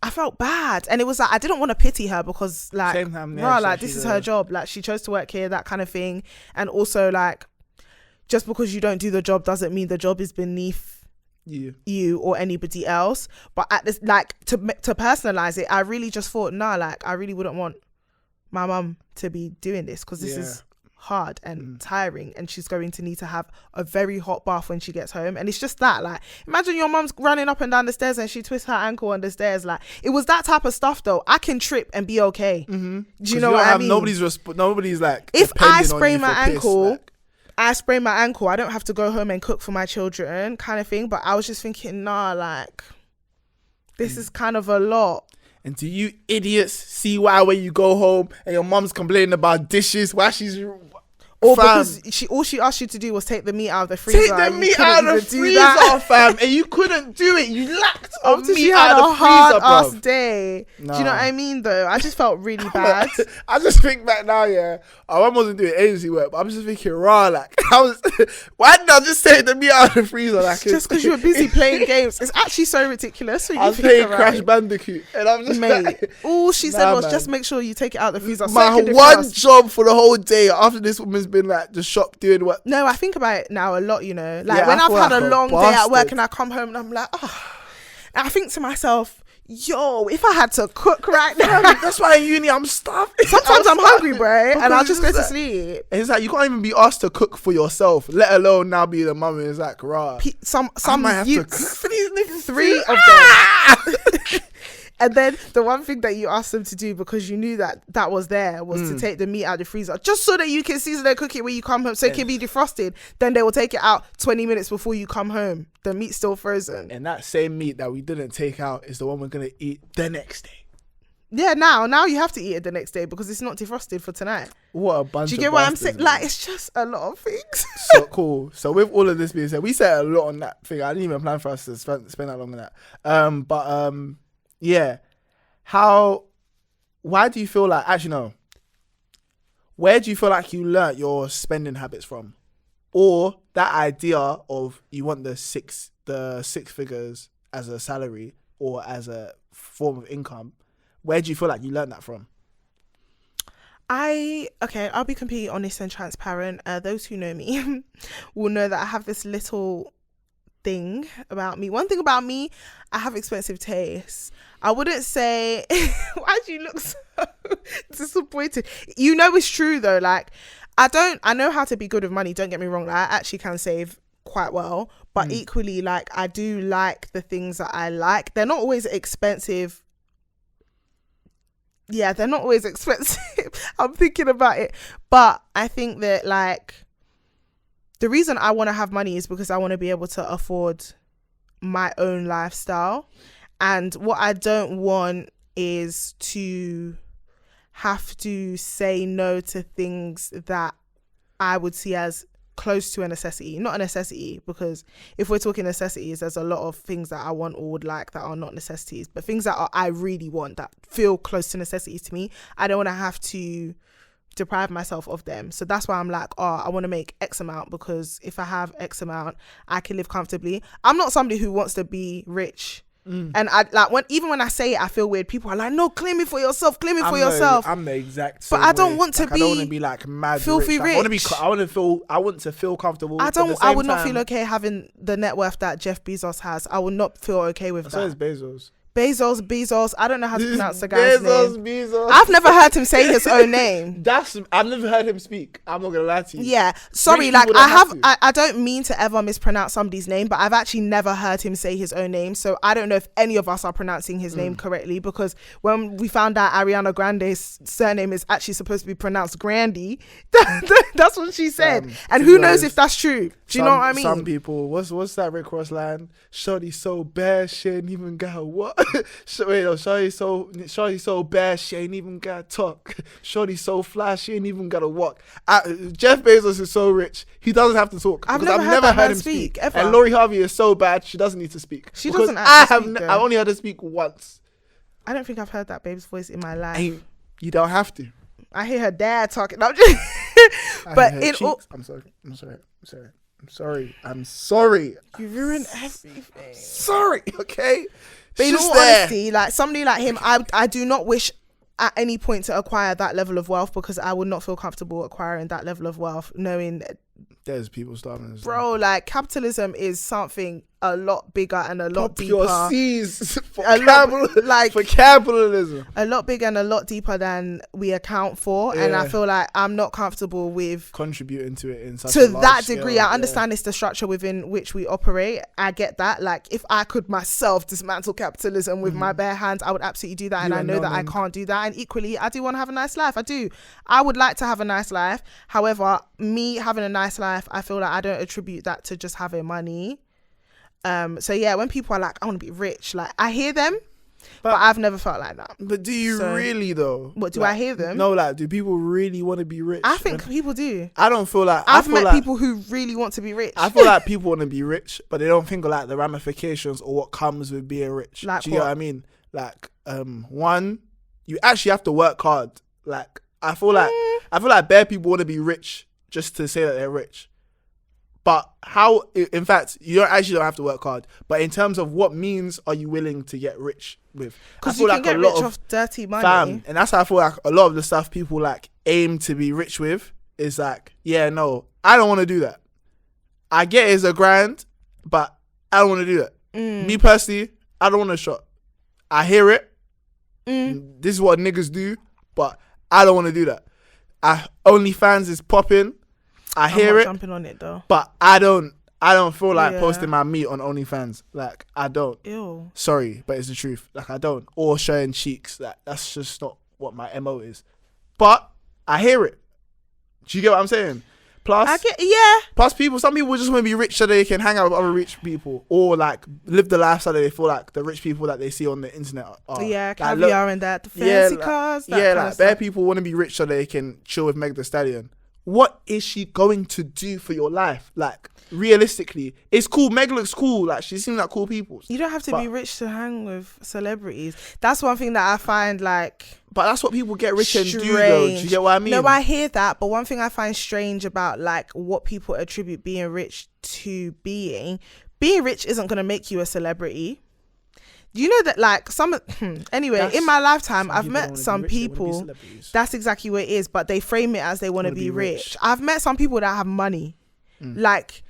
I felt bad, and it was like, I didn't want to pity her, because like, this is her job, like, she chose to work here, that kind of thing. And also, like, just because you don't do the job doesn't mean the job is beneath you or anybody else. But at this, like, to personalize it, I really just thought, like, I really wouldn't want my mum to be doing this, because this is hard and tiring, and she's going to need to have a very hot bath when she gets home. And it's just that, like, imagine your mum's running up and down the stairs and she twists her ankle on the stairs. Like, it was that type of stuff, though. I can trip and be okay. Do you know what I mean? Nobody's like, if I sprain my ankle, I sprain my ankle, I don't have to go home and cook for my children, kind of thing. But I was just thinking, like, this is kind of a lot. And do you idiots see why when you go home and your mum's complaining about dishes, why she's... Or fam, because all she asked you to do was take the meat out of the freezer. take the and you meat couldn't out of even the do freezer, that. fam, and you couldn't do it. You lacked After meat she had out a of the hard freezer, ass bro. day. Do you know what I mean, though? I just felt really bad. I just think back now, yeah. I wasn't doing agency work, but I'm just thinking, raw, like, why did I just take the meat out of the freezer? Like, Just because you were busy playing games. It's actually so ridiculous. When I you was think playing about Crash it. Bandicoot, and I'm just Mate, like, all she said nah, was man. just make sure you take it out of the freezer. my Second, if one you ask- job for the whole day after this woman's been like the shop doing what. No, I think about it now a lot, you know. Like Yeah, when I I've feel had like a a long day at work bastard. and I come home and I'm like, oh. And I think to myself, yo, if I had to cook right now. That's why in uni I'm starving. Sometimes I'm hungry, bro, and I'll Because just go it's to like- sleep. It's like you can't even be asked to cook for yourself, let alone now be the mum. It's like, rah. Some I might have to cook youths, for these niggas. 3 of Ah! them. And then the one thing that you asked them to do because you knew that was there was to take the meat out of the freezer just so that you can season and cook it when you come home so it can be defrosted. Then they will take it out 20 minutes before you come home. The meat's still frozen. And that same meat that we didn't take out is the one we're gonna eat the next day. Yeah, now you have to eat it the next day because it's not defrosted for tonight. What a bunch Do you of get what I'm bastards, saying? man. Like, it's just a lot of things. So cool. So with all of this being said, we said a lot on that thing. I didn't even plan for us to spend that long on that. Yeah. Why do you feel like, actually no, where do you feel like you learnt your spending habits from? Or that idea of you want the six figures as a salary or as a form of income, where do you feel like you learnt that from? I'll be completely honest and transparent. Those who know me will know that I have this little thing about me. One thing about me, I have expensive tastes. I wouldn't say why do you look so disappointed? You know it's true though. Like I know how to be good with money, don't get me wrong. Like, I actually can save quite well, but equally, like, I do like the things that I like. They're not always expensive. Yeah, they're not always expensive. I'm thinking about it. But I think that, like, the reason I want to have money is because I want to be able to afford my own lifestyle. And what I don't want is to have to say no to things that I would see as close to a necessity. Not a necessity, because if we're talking necessities, there's a lot of things that I want or would like that are not necessities. But things that I really want, that feel close to necessities to me, I don't want to have to deprive myself of them. So that's why I'm like, I want to make X amount, because if I have X amount, I can live comfortably. I'm not somebody who wants to be rich. And I like when I say it, I feel weird. People are like, no, claim it for yourself, I'm the exact same but I don't way. want to like, I don't want to be like mad filthy rich. Like, rich. I want to feel comfortable. I would not feel okay having the net worth that Jeff Bezos has. I would not feel okay with So that. is Bezos. Bezos. I don't know how to pronounce the guy's name. Bezos. I've never heard him say his own name. I've never heard him speak. I'm not gonna lie to you. Yeah, sorry, Rich like people don't have to. I don't mean to ever mispronounce somebody's name, but I've actually never heard him say his own name. So I don't know if any of us are pronouncing his name correctly, because when we found out Ariana Grande's surname is actually supposed to be pronounced Grandy, that's what she said. And who knows if that's true? Do you know what I mean? Some people, what's that Rick Ross line? Shorty so bad, she ain't even got what? Shorty so bad, she ain't even got talk. Shorty so fly, she ain't even got to walk. Jeff Bezos is so rich, he doesn't have to talk. I've because never I've heard never that heard man him speak, speak. ever. And Lori Harvey is so bad, she doesn't need to speak. She Because doesn't actually speak, though. I've only heard her speak once. I don't think I've heard that babe's voice in my life. And you don't have to. I hear her dad talking. I'm just but in all, I'm sorry. you ruin everything. Sorry, okay? But in Just all there. honesty, like somebody like him, I do not wish at any point to acquire that level of wealth, because I would not feel comfortable acquiring that level of wealth, knowing, There's people starving. bro, like capitalism is something a lot bigger and a lot Pop deeper. your C's for A lot, like for capitalism. a lot bigger and a lot deeper than we account for. And I Yeah. feel like I'm not comfortable with Contributing to it in such to a large that scale, degree. I understand it's the structure within which we operate. I get that. Like, if I could myself dismantle capitalism with my bare hands, I would absolutely do that. And I know that I can't do that. And equally, I do want to have a nice life. I would like to have a nice life. However, me having a nice life, I feel like I don't attribute that to just having money. So yeah, when people are like, I want to be rich, like, I hear them, But I've never felt like that. But do you really though? What, do I hear them? No, like, do people really want to be rich? I think people do. I don't feel like I've met people who really want to be rich. I feel like people want to be rich, but they don't think of like the ramifications or what comes with being rich. Like, do you know what I mean? Like, one, you actually have to work hard. Like, I feel like bare people want to be rich just to say that they're rich. But how, in fact, you don't have to work hard. But in terms of what means are you willing to get rich with? Because you can get rich off dirty money. And that's how I feel like a lot of the stuff people like aim to be rich with is like, yeah, no, I don't want to do that. I get it's a grind, but I don't want to do that. Me personally, I don't want to shop. I hear it. This is what niggas do, but I don't want to do that. OnlyFans is popping. I hear it. Jumping on it though. But I don't feel like posting my meat on OnlyFans. Like, I don't. Ew. Sorry, but it's the truth. Like, I don't. Or showing cheeks. Like, that's just not what my MO is. But I hear it. Do you get what I'm saying? Plus, some people just want to be rich so they can hang out with other rich people or like live the lifestyle that they feel like the rich people that they see on the internet are. Yeah, caviar and that, the fancy cars. Bare people want to be rich so they can chill with Meg Thee Stallion. What is she going to do for your life? Like, realistically, it's cool. Meg looks cool. Like, she seems like cool people. You don't have to be rich to hang with celebrities. That's one thing that I find like. But that's what people get rich and do, though. Do you get what I mean? No, I hear that. But one thing I find strange about like what people attribute being rich to being rich isn't going to make you a celebrity. You know that like anyway, in my lifetime I've met some people, that's exactly what it is, but they frame it as they want to be rich. I've met some people that have money, like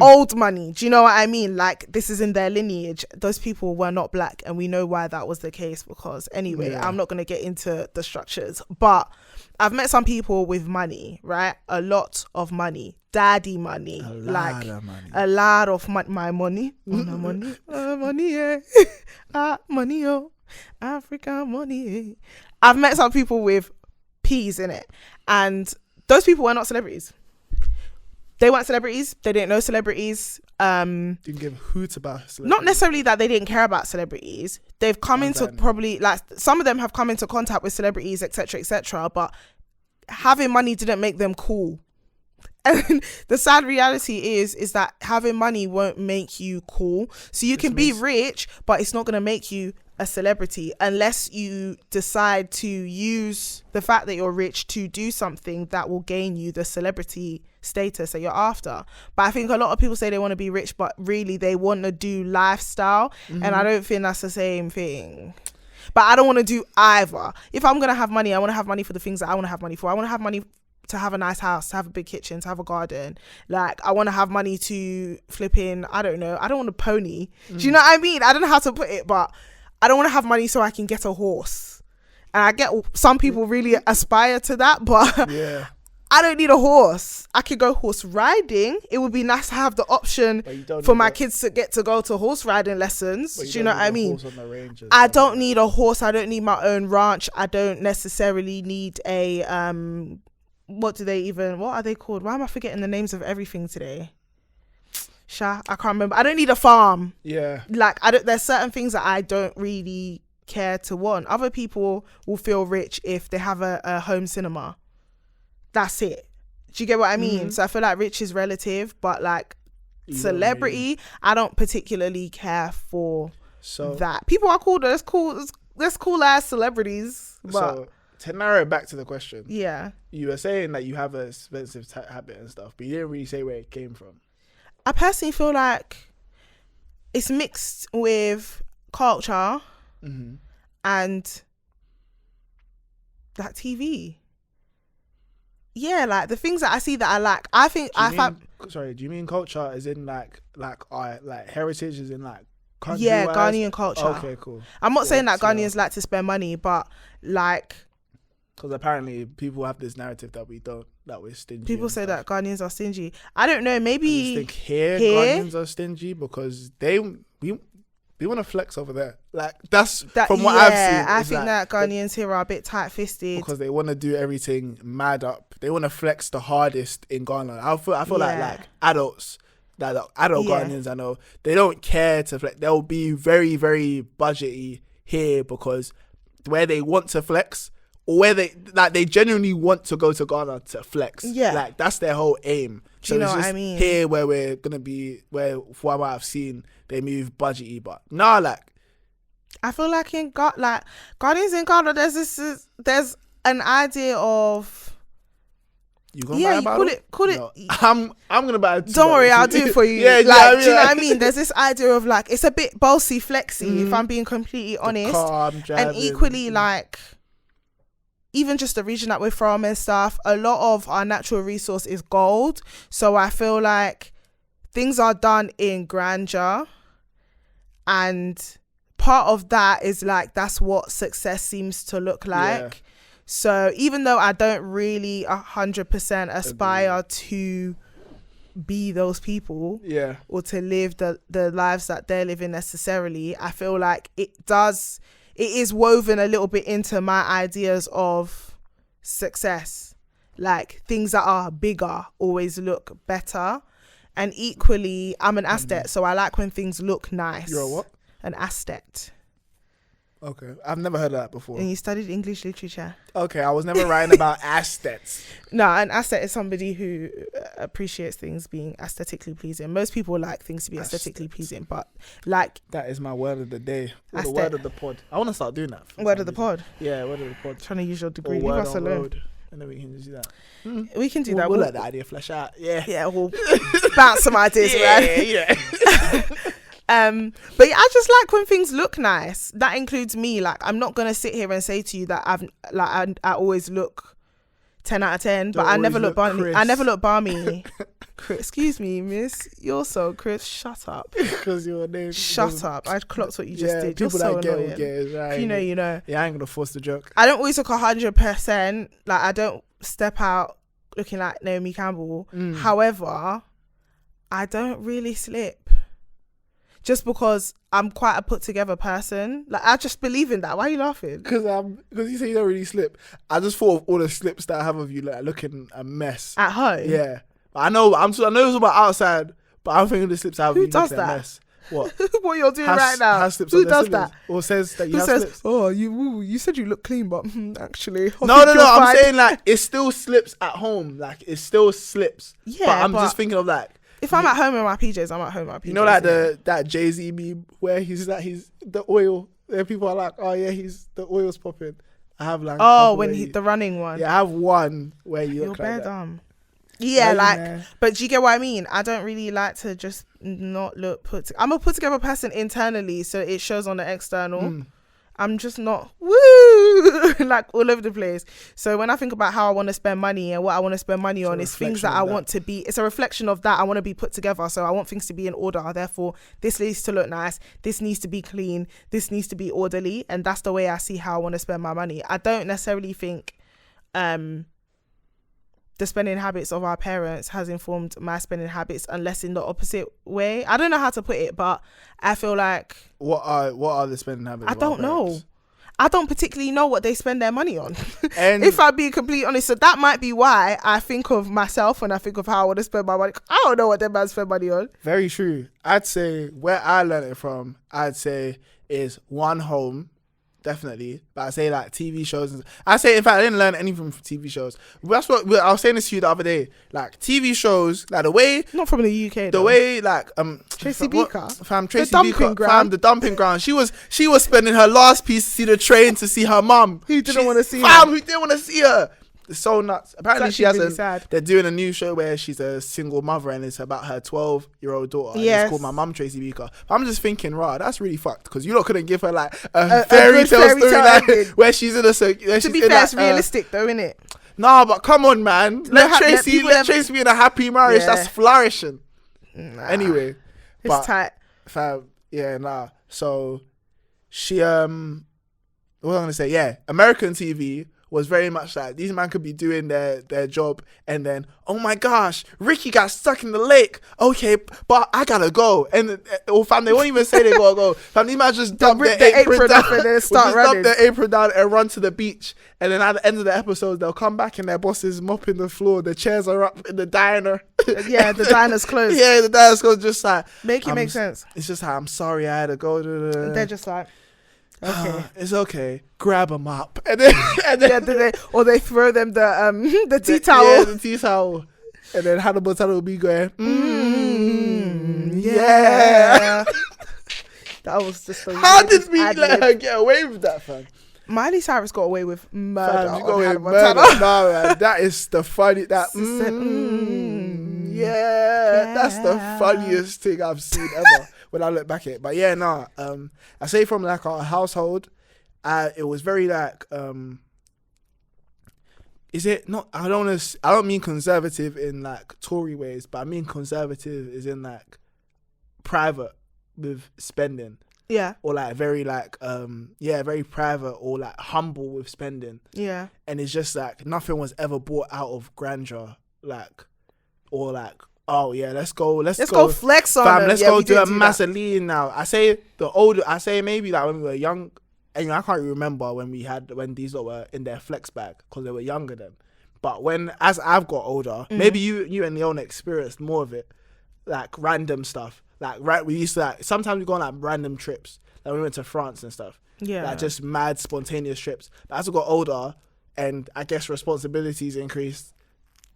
old money. Do you know what I mean? Like, this is in their lineage. Those people were not black, and we know why that was the case, because anyway, I'm not going to get into the structures, but I've met some people with money, right? A lot of money, daddy money, a lot of my money, money, yeah, money, oh, African money. I've met some people with peas in it, and those people were not celebrities. They weren't celebrities. They didn't know celebrities. Didn't give a hoot about celebrities. Not necessarily that they didn't care about celebrities. They've come into probably, like, some of them have come into contact with celebrities, etc., but having money didn't make them cool. And the sad reality is that having money won't make you cool. So you can be rich, but it's not going to make you a celebrity unless you decide to use the fact that you're rich to do something that will gain you the celebrity status that you're after. But I think a lot of people say they want to be rich, but really they want to do lifestyle, and I don't think that's the same thing. But I don't want to do either. If I'm going to have money, I want to have money for the things that I want to have money for. I want to have money to have a nice house, to have a big kitchen, to have a garden. Like, I want to have money to flip in, I don't know, I don't want a pony. Do you know what I mean? I don't know how to put it, but I don't want to have money so I can get a horse. And I get some people really aspire to that, but I don't need a horse. I could go horse riding. It would be nice to have the option for my kids to get to go to horse riding lessons. Do you know what I mean? I don't need a horse. I don't need my own ranch. I don't necessarily need a what are they called? Why am I forgetting the names of everything today? I can't remember. I don't need a farm. Yeah. Like, there's certain things that I don't really care to want. Other people will feel rich if they have a home cinema. That's it. Do you get what I mean? So I feel like rich is relative, but like celebrity, I don't particularly care for that. People are cool. There's cool ass celebrities. But so to narrow it back to the question, you were saying that you have an expensive habit and stuff, but you didn't really say where it came from. I personally feel like it's mixed with culture and that TV. Yeah, like the things that I see that I like. I think do you mean culture as in like heritage as in like country? Yeah, Ghanaian culture. Okay, cool. I'm not saying that Ghanaians like to spend money, but like, because apparently people have this narrative that we're stingy. People say that Ghanaians are stingy. I don't know. Maybe I think here Ghanaians are stingy because we want to flex over there. Like from what I've seen. I think that Ghanaians here are a bit tight-fisted because they want to do everything mad up. They want to flex the hardest in Ghana. I feel like adults That the adult Yeah. Ghanaians I know, they don't care to flex. They'll be very, very budgety here because where they want to flex, or where they genuinely want to go to Ghana to flex. Yeah. Like that's their whole aim. Do you know it's what just I mean? here where we're gonna be, where from what I've seen, they move budgety, but nah, like I feel like Ghanaians in Ghana, there's an idea of. you gonna Yeah, buy you a call it. No. I'm gonna buy it. Don't worry, I'll do it for you. Yeah, like, do you know what I mean? There's this idea of like, it's a bit bossy flexy, if I'm being completely honest. Car I'm driving. And equally, like, even just the region that we're from and stuff, a lot of our natural resource is gold. So I feel like things are done in grandeur, and part of that is like, that's what success seems to look like. Yeah. So even though I don't really 100% aspire to be those people, Yeah. or to live the lives that they're living necessarily, I feel like it is woven a little bit into my ideas of success. Like, things that are bigger always look better. And equally, I'm an aesthete, so I like when things look nice. You're a what? An aesthete. Okay, I've never heard of that before. And you studied English literature. Okay, I was never writing about aesthets. No, an aesthete is somebody who appreciates things being aesthetically pleasing. Most people like things to be aesthetically pleasing, but like... That is my word of the day. Or the Aesthete. word of the pod. I want to start doing that. Word of the pod. Yeah, word of the pod. Trying to use your Or degree. Leave word us on alone. road. And then we can just do that. We can do that. We'll let the idea flesh out. Yeah. Yeah, we'll bounce some ideas around. Yeah. But yeah, I just like when things look nice. That includes me. Like, I'm not gonna sit here and say to you that I always look 10 out of 10, but I never look balmy. crisp. I never look balmy. Excuse me, miss. You're so crisp. Shut up. Because your name. Shut up. I clocked what you just did. You're People so that get annoying. will get it, right? If you know, you know. Yeah, I ain't gonna force the joke. I don't always look 100%. Like, I don't step out looking like Naomi Campbell. However, I don't really slip. Just because I'm quite a put together person. Like, I just believe in that. Why are you laughing? Because you say you don't really slip. I just thought of all the slips that I have of you, like looking a mess. At home? Yeah. I know it's about outside, but I'm thinking of the slips I have of Who you does looking a that? mess. What? What you're doing right now? Has slips Who on their does slippers? that? Or says that you Who have says, slips? oh, you said you look clean, but actually. No, I'm saying like it still slips at home. Like it still slips. Yeah, but I'm but just thinking of like, if I'm at home in my PJs, I'm at home in my PJs. you know, like that Jay-Z meme where he's the oil. There people are like, oh yeah, the oil's popping. I have like. Oh, when the running one. Yeah, I have one where you You're look bare like that. dumb. Yeah, Hey, like, man. but do you get what I mean? I don't really like to just not look I'm a put together person internally, so it shows on the external. I'm just not like all over the place. So when I think about how I want to spend money and what I want to spend money on, it's things that I want to be. It's a reflection of that. I want to be put together, so I want things to be in order. Therefore, this needs to look nice. This needs to be clean. This needs to be orderly, and that's the way I see how I want to spend my money. I don't necessarily think the spending habits of our parents has informed my spending habits, unless in the opposite way. I don't know how to put it, but I feel like What are the spending habits? I don't know. I don't particularly know what they spend their money on. And if I'm being completely honest, so that might be why I think of myself when I think of how I want to spend my money. I don't know what them man spend money on. very true. I'd say where I learned it from, is one home. Definitely, but I say like TV shows. I say, in fact, I didn't learn anything from TV shows. That's what I was saying this to you the other day. Like TV shows, like the way, Not from the UK. the though. way, like Tracy what- Beaker? fam, Tracy dumping Beaker, ground. fam, the dumping ground. She was spending her last piece to see the train to see her mum, Who didn't wanna see fam, her. who didn't want to see her. It's so nuts. Apparently, It's she has actually really sad. They're doing a new show where she's a single mother and it's about her 12-year-old daughter. And Yes. it's called My Mum Tracy Beaker. I'm just thinking, rah, that's really fucked because you lot couldn't give her like a good fairy tale fairy story tale like, ending. where she's in a. To be fair, it's realistic though, isn't it? Nah, but come on, man. Let Tracy be in a happy marriage. Yeah. That's flourishing. Nah, Anyway, it's tight. fam, yeah, nah. So she what was I gonna say? Yeah, American TV was very much like these men could be doing their job and then, oh my gosh, Ricky got stuck in the lake. Okay, but I gotta go. And or fam, they won't even say they gotta go. Fam, these men just dump their apron down and then start running. Dump their apron down and run to the beach. And then at the end of the episode, they'll come back and their boss is mopping the floor. The chairs are up in the diner. Yeah, the diner's closed. Yeah, the diner's closed. Just like make sense. It's just like, I'm sorry, I had to go. They're just like, okay, it's okay. Grab them up, and then or they throw them the tea towel. Yeah, the tea towel, and then Hannah Montana will be going, yeah. That was just. How did we let her get away with that, fam? Miley Cyrus got away with murder. Fam, she got away with murder. No, man, that is the funny. That's the funniest thing I've seen ever. When I look back at it, but yeah, no, I say from like our household, it was very like, is it not? I don't mean conservative in like Tory ways, but I mean conservative is in like private with spending. Yeah. Or like very like very private or like humble with spending. Yeah. And it's just like nothing was ever bought out of grandeur, like or like. Oh yeah, let's go flex on them. Let's go do a massive lean now. I say maybe like when we were young, and I can't remember when these lot were in their flex bag because they were younger then. But as I've got older, maybe you and Leona experienced more of it, like random stuff. Like we used to like sometimes we go on like random trips. Like we went to France and stuff. Yeah, like just mad spontaneous trips. But as I got older, and I guess responsibilities increased,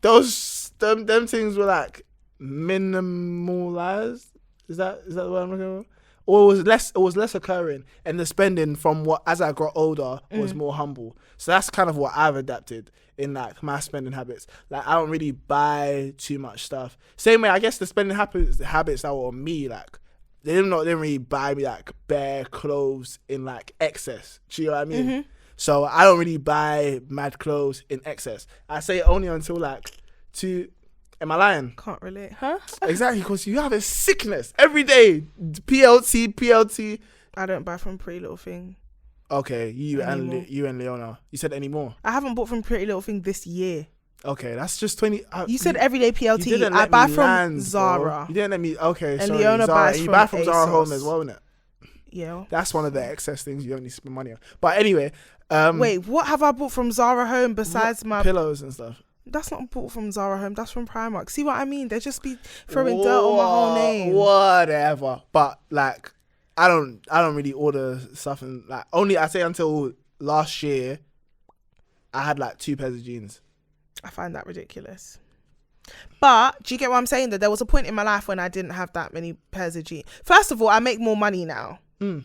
them things were like minimalized. Is that what I'm looking for? Or it was less occurring, and the spending from as I got older was more humble. So that's kind of what I've adapted in like my spending habits. Like I don't really buy too much stuff. Same way I guess the spending habits that were on me, like they didn't really buy me like bare clothes in like excess. Do you know what I mean? Mm-hmm. So I don't really buy mad clothes in excess. I say only until like am I lying? Can't relate, huh? Exactly, because you have a sickness every day. PLT. I don't buy from Pretty Little Thing. Okay, you and Leona. You said any more? I haven't bought from Pretty Little Thing this year. Okay, that's just 20. You said everyday PLT. I buy from Zara. Bro. You didn't let me. Okay, and sorry. Leona Zara. buys you from buy from ASOS. Zara Home as well, innit? Yeah. That's one of the excess things you don't need to spend money on. But anyway. Wait, what have I bought from Zara Home besides my pillows and stuff? That's not bought from Zara Home. That's from Primark. See what I mean? They just be throwing dirt on my whole name. Whatever. But like, I don't really order stuff and like I say until last year, I had like 2 pairs of jeans. I find that ridiculous. But do you get what I'm saying? That there was a point in my life when I didn't have that many pairs of jeans. First of all, I make more money now. Do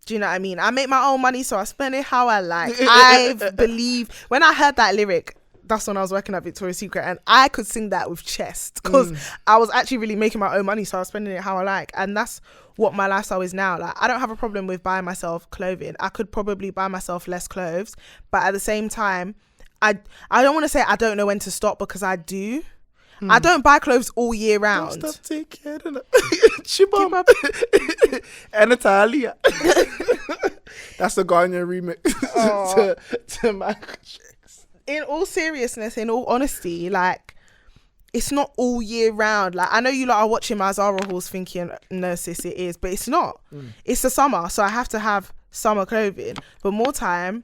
you know what I mean? I make my own money, so I spend it how I like. I believe when I heard that lyric. That's when I was working at Victoria's Secret, and I could sing that with chest because I was actually really making my own money, so I was spending it how I like, and that's what my lifestyle is now. Like I don't have a problem with buying myself clothing. I could probably buy myself less clothes, but at the same time, I don't want to say I don't know when to stop because I do. I don't buy clothes all year round. Don't stop taking care of Chibam and Natalia. That's the Ghanaian remix to my. In all seriousness, in all honesty, like it's not all year round. Like I know you lot are watching my Zara hauls thinking, no sis, it is, but it's not. It's the summer, so I have to have summer clothing. But more time,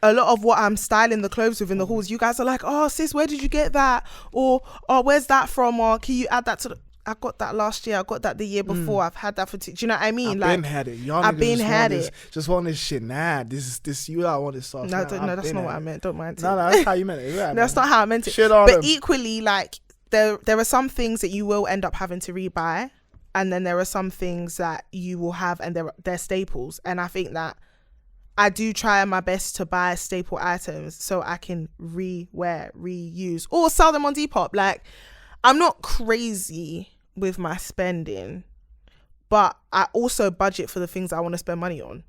a lot of what I'm styling the clothes with in the hauls, you guys are like, oh sis, where did you get that? Or oh, where's that from? Or can you add that to the... I got that last year. I got that the year before. I've had that for... Do you know what I mean? I've been had it. I've been had it. Just want this shit. Nah, this you I want this sauce. No, that's not what I meant. Don't mind it. No, that's how you meant it. Right, that's not how I meant it. Shit on but them. Equally, like there are some things that you will end up having to rebuy, and then there are some things that you will have, and they're staples. And I think that I do try my best to buy staple items so I can reuse, or sell them on Depop. Like I'm not crazy with my spending, but I also budget for the things I want to spend money on.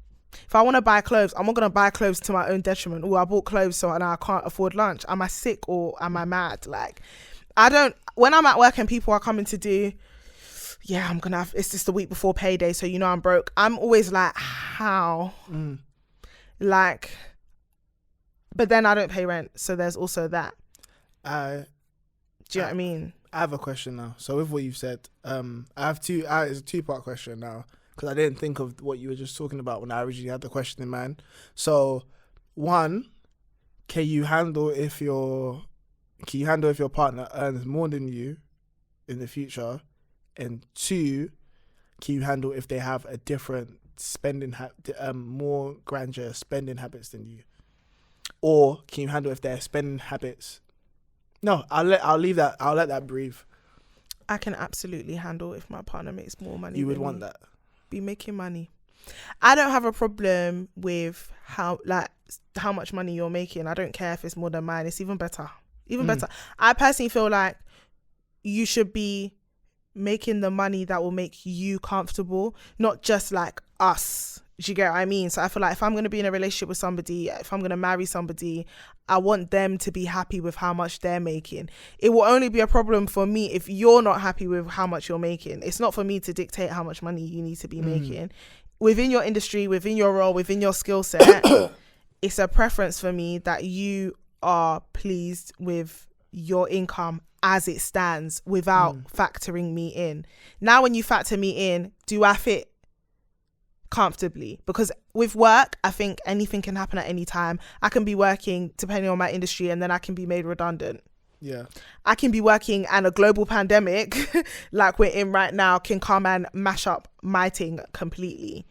If I want to buy clothes, I'm not going to buy clothes to my own detriment. Oh, I bought clothes so now I can't afford lunch. Am I sick or am I mad? Like, when I'm at work and people are coming to do, it's just the week before payday, so you know I'm broke. I'm always like, how? Like, But then I don't pay rent, so there's also that. I Do you know what I mean? I have a question now. So with what you've said, it's a 2-part question now because I didn't think of what you were just talking about when I originally had the question in mind. So, one, can you handle if your partner earns more than you in the future? And 2, can you handle if they have a different more grandeur spending habits than you? Or can you handle if their spending habits? No, I'll let that breathe. I can absolutely handle if my partner makes more money. You would than want me. that. Be making money. I don't have a problem with how much money you're making. I don't care if it's more than mine. It's even better. Better. I personally feel like you should be making the money that will make you comfortable, not just like us. Do you get what I mean? So I feel like if I'm going to be in a relationship with somebody, if I'm going to marry somebody, I want them to be happy with how much they're making. It will only be a problem for me if you're not happy with how much you're making. It's not for me to dictate how much money you need to be making. Within your industry, within your role, within your skill set, it's a preference for me that you are pleased with your income as it stands without factoring me in. Now, when you factor me in, do I fit comfortably? Because with work, I think anything can happen at any time. I can be working depending on my industry and then I can be made redundant. Yeah. I can be working and a global pandemic like we're in right now can come and mash up my thing completely.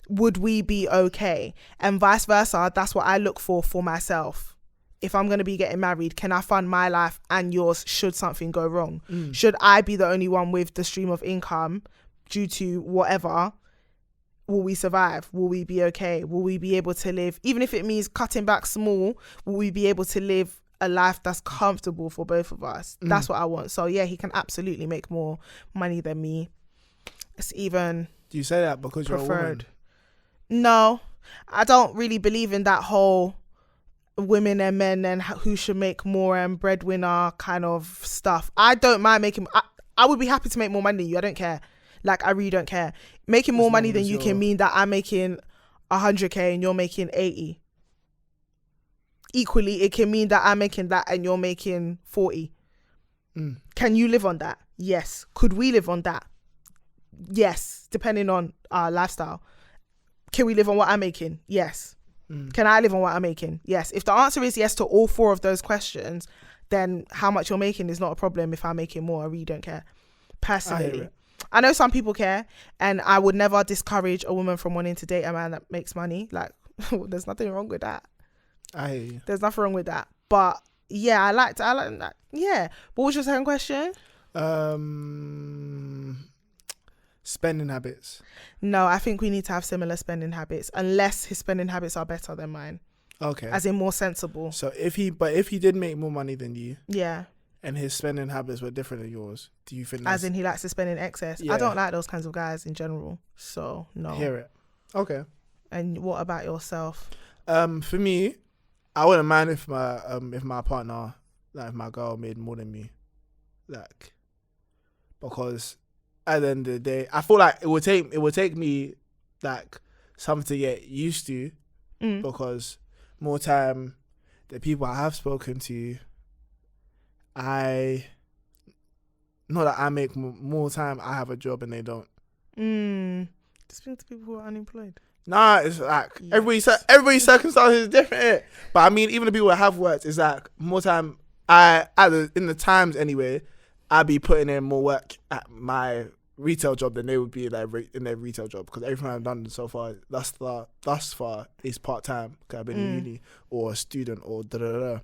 Would we be okay? And vice versa, that's what I look for myself. If I'm going to be getting married, can I fund my life and yours should something go wrong? Should I be the only one with the stream of income due to whatever? Will we survive? Will we be okay? Will we be able to live, even if it means cutting back small, will we be able to live a life that's comfortable for both of us? That's what I want. So yeah, he can absolutely make more money than me. It's even Do you say that because preferred. you're a woman? No, I don't really believe in that whole women and men and who should make more and breadwinner kind of stuff. I don't mind making, I would be happy to make more money than you. I don't care. Like, I really don't care. Making more money than you can mean that I'm making 100k and you're making 80. Equally, it can mean that I'm making that and you're making 40. Can you live on that? Yes. Could we live on that? Yes, depending on our lifestyle. Can we live on what I'm making? Yes. Can I live on what I'm making? Yes. If the answer is yes to all 4 of those questions, then how much you're making is not a problem. If I'm making more, I really don't care. Personally. I know some people care, and I would never discourage a woman from wanting to date a man that makes money. Like, there's nothing wrong with that. I hear you. There's nothing wrong with that. But yeah, I like that. Yeah. What was your second question? Spending habits. No, I think we need to have similar spending habits, unless his spending habits are better than mine. Okay. As in more sensible. So if he did make more money than you, yeah, and his spending habits were different than yours, do you think that's... As in he likes to spend in excess? Yeah. I don't like those kinds of guys in general. So no. Hear it. Okay. And what about yourself? For me, I wouldn't mind if my partner, like if my girl made more than me, like, because at the end of the day, I feel like it would take me like something to get used to, because more time, the people I have spoken to, not that I make more time, I have a job and they don't. Speaking to people who are unemployed. Nah, it's like everybody's circumstances is different. But I mean, even the people that have worked, it's like more time. In the times anyway, I'd be putting in more work at my retail job than they would be in their retail job, because everything I've done so far thus far is part time, because I've been in uni or a student or da.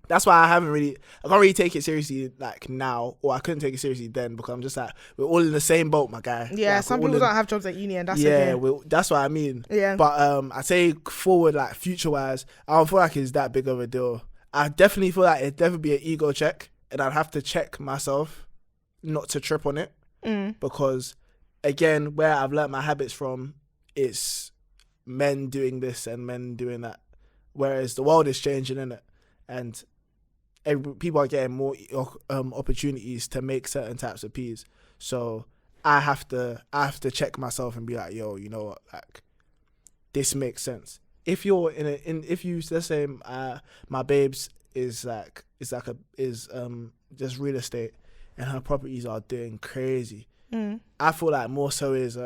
That's why I can't really take it seriously like now, or I couldn't take it seriously then, because I'm just like, we're all in the same boat, my guy. Yeah, like, some people don't have jobs at uni, and that's okay. That's what I mean. Yeah. But I say forward, like future wise, I don't feel like it's that big of a deal. I definitely feel like it'd definitely be an ego check, and I'd have to check myself not to trip on it, because again, where I've learnt my habits from, it's men doing this and men doing that, whereas the world is changing, innit? And people are getting more opportunities to make certain types of peas. So I have to check myself and be like, yo, you know what, like, this makes sense. if you're if you, let's say my babes is just real estate and her properties are doing crazy. I feel like more so is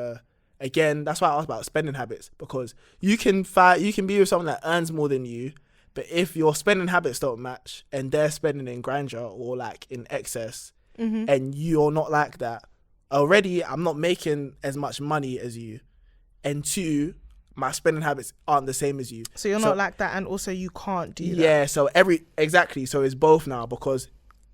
again, that's why I asked about spending habits, because you can be with someone that earns more than you, but if your spending habits don't match and they're spending in grandeur or like in excess, and you're not like that, already I'm not making as much money as you, and two, my spending habits aren't the same as you. So you're not like that, and also you can't do that. Yeah, so so it's both now, because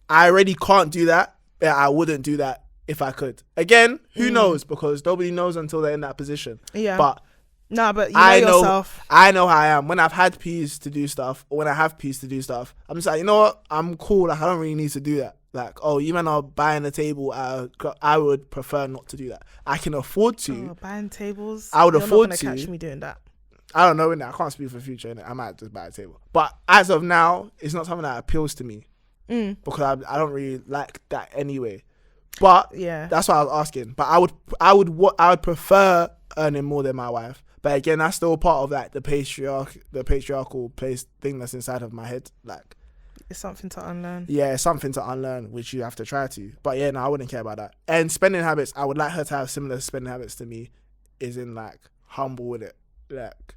I already can't do that, but I wouldn't do that if I could. Again, who knows? Because nobody knows until they're in that position. Yeah. But but you know yourself. I know how I am. When I've had peas to do stuff, or when I have peas to do stuff, I'm just like, you know what? I'm cool. Like, I don't really need to do that. Like, oh, you men are buying a table. I would prefer not to do that. I can afford to. Oh, buying tables? I would afford to. You're not going to catch me doing that. I don't know, innit? I can't speak for the future, innit? I might just buy a table. But as of now, it's not something that appeals to me. Because I don't really like that anyway. But yeah, that's what I was asking. But I would prefer earning more than my wife. But again, that's still part of like the patriarchal place thing that's inside of my head. Like, it's something to unlearn. Yeah, it's something to unlearn, which you have to try to. But yeah, no, I wouldn't care about that. And spending habits, I would like her to have similar spending habits to me, is in like humble with it. Like,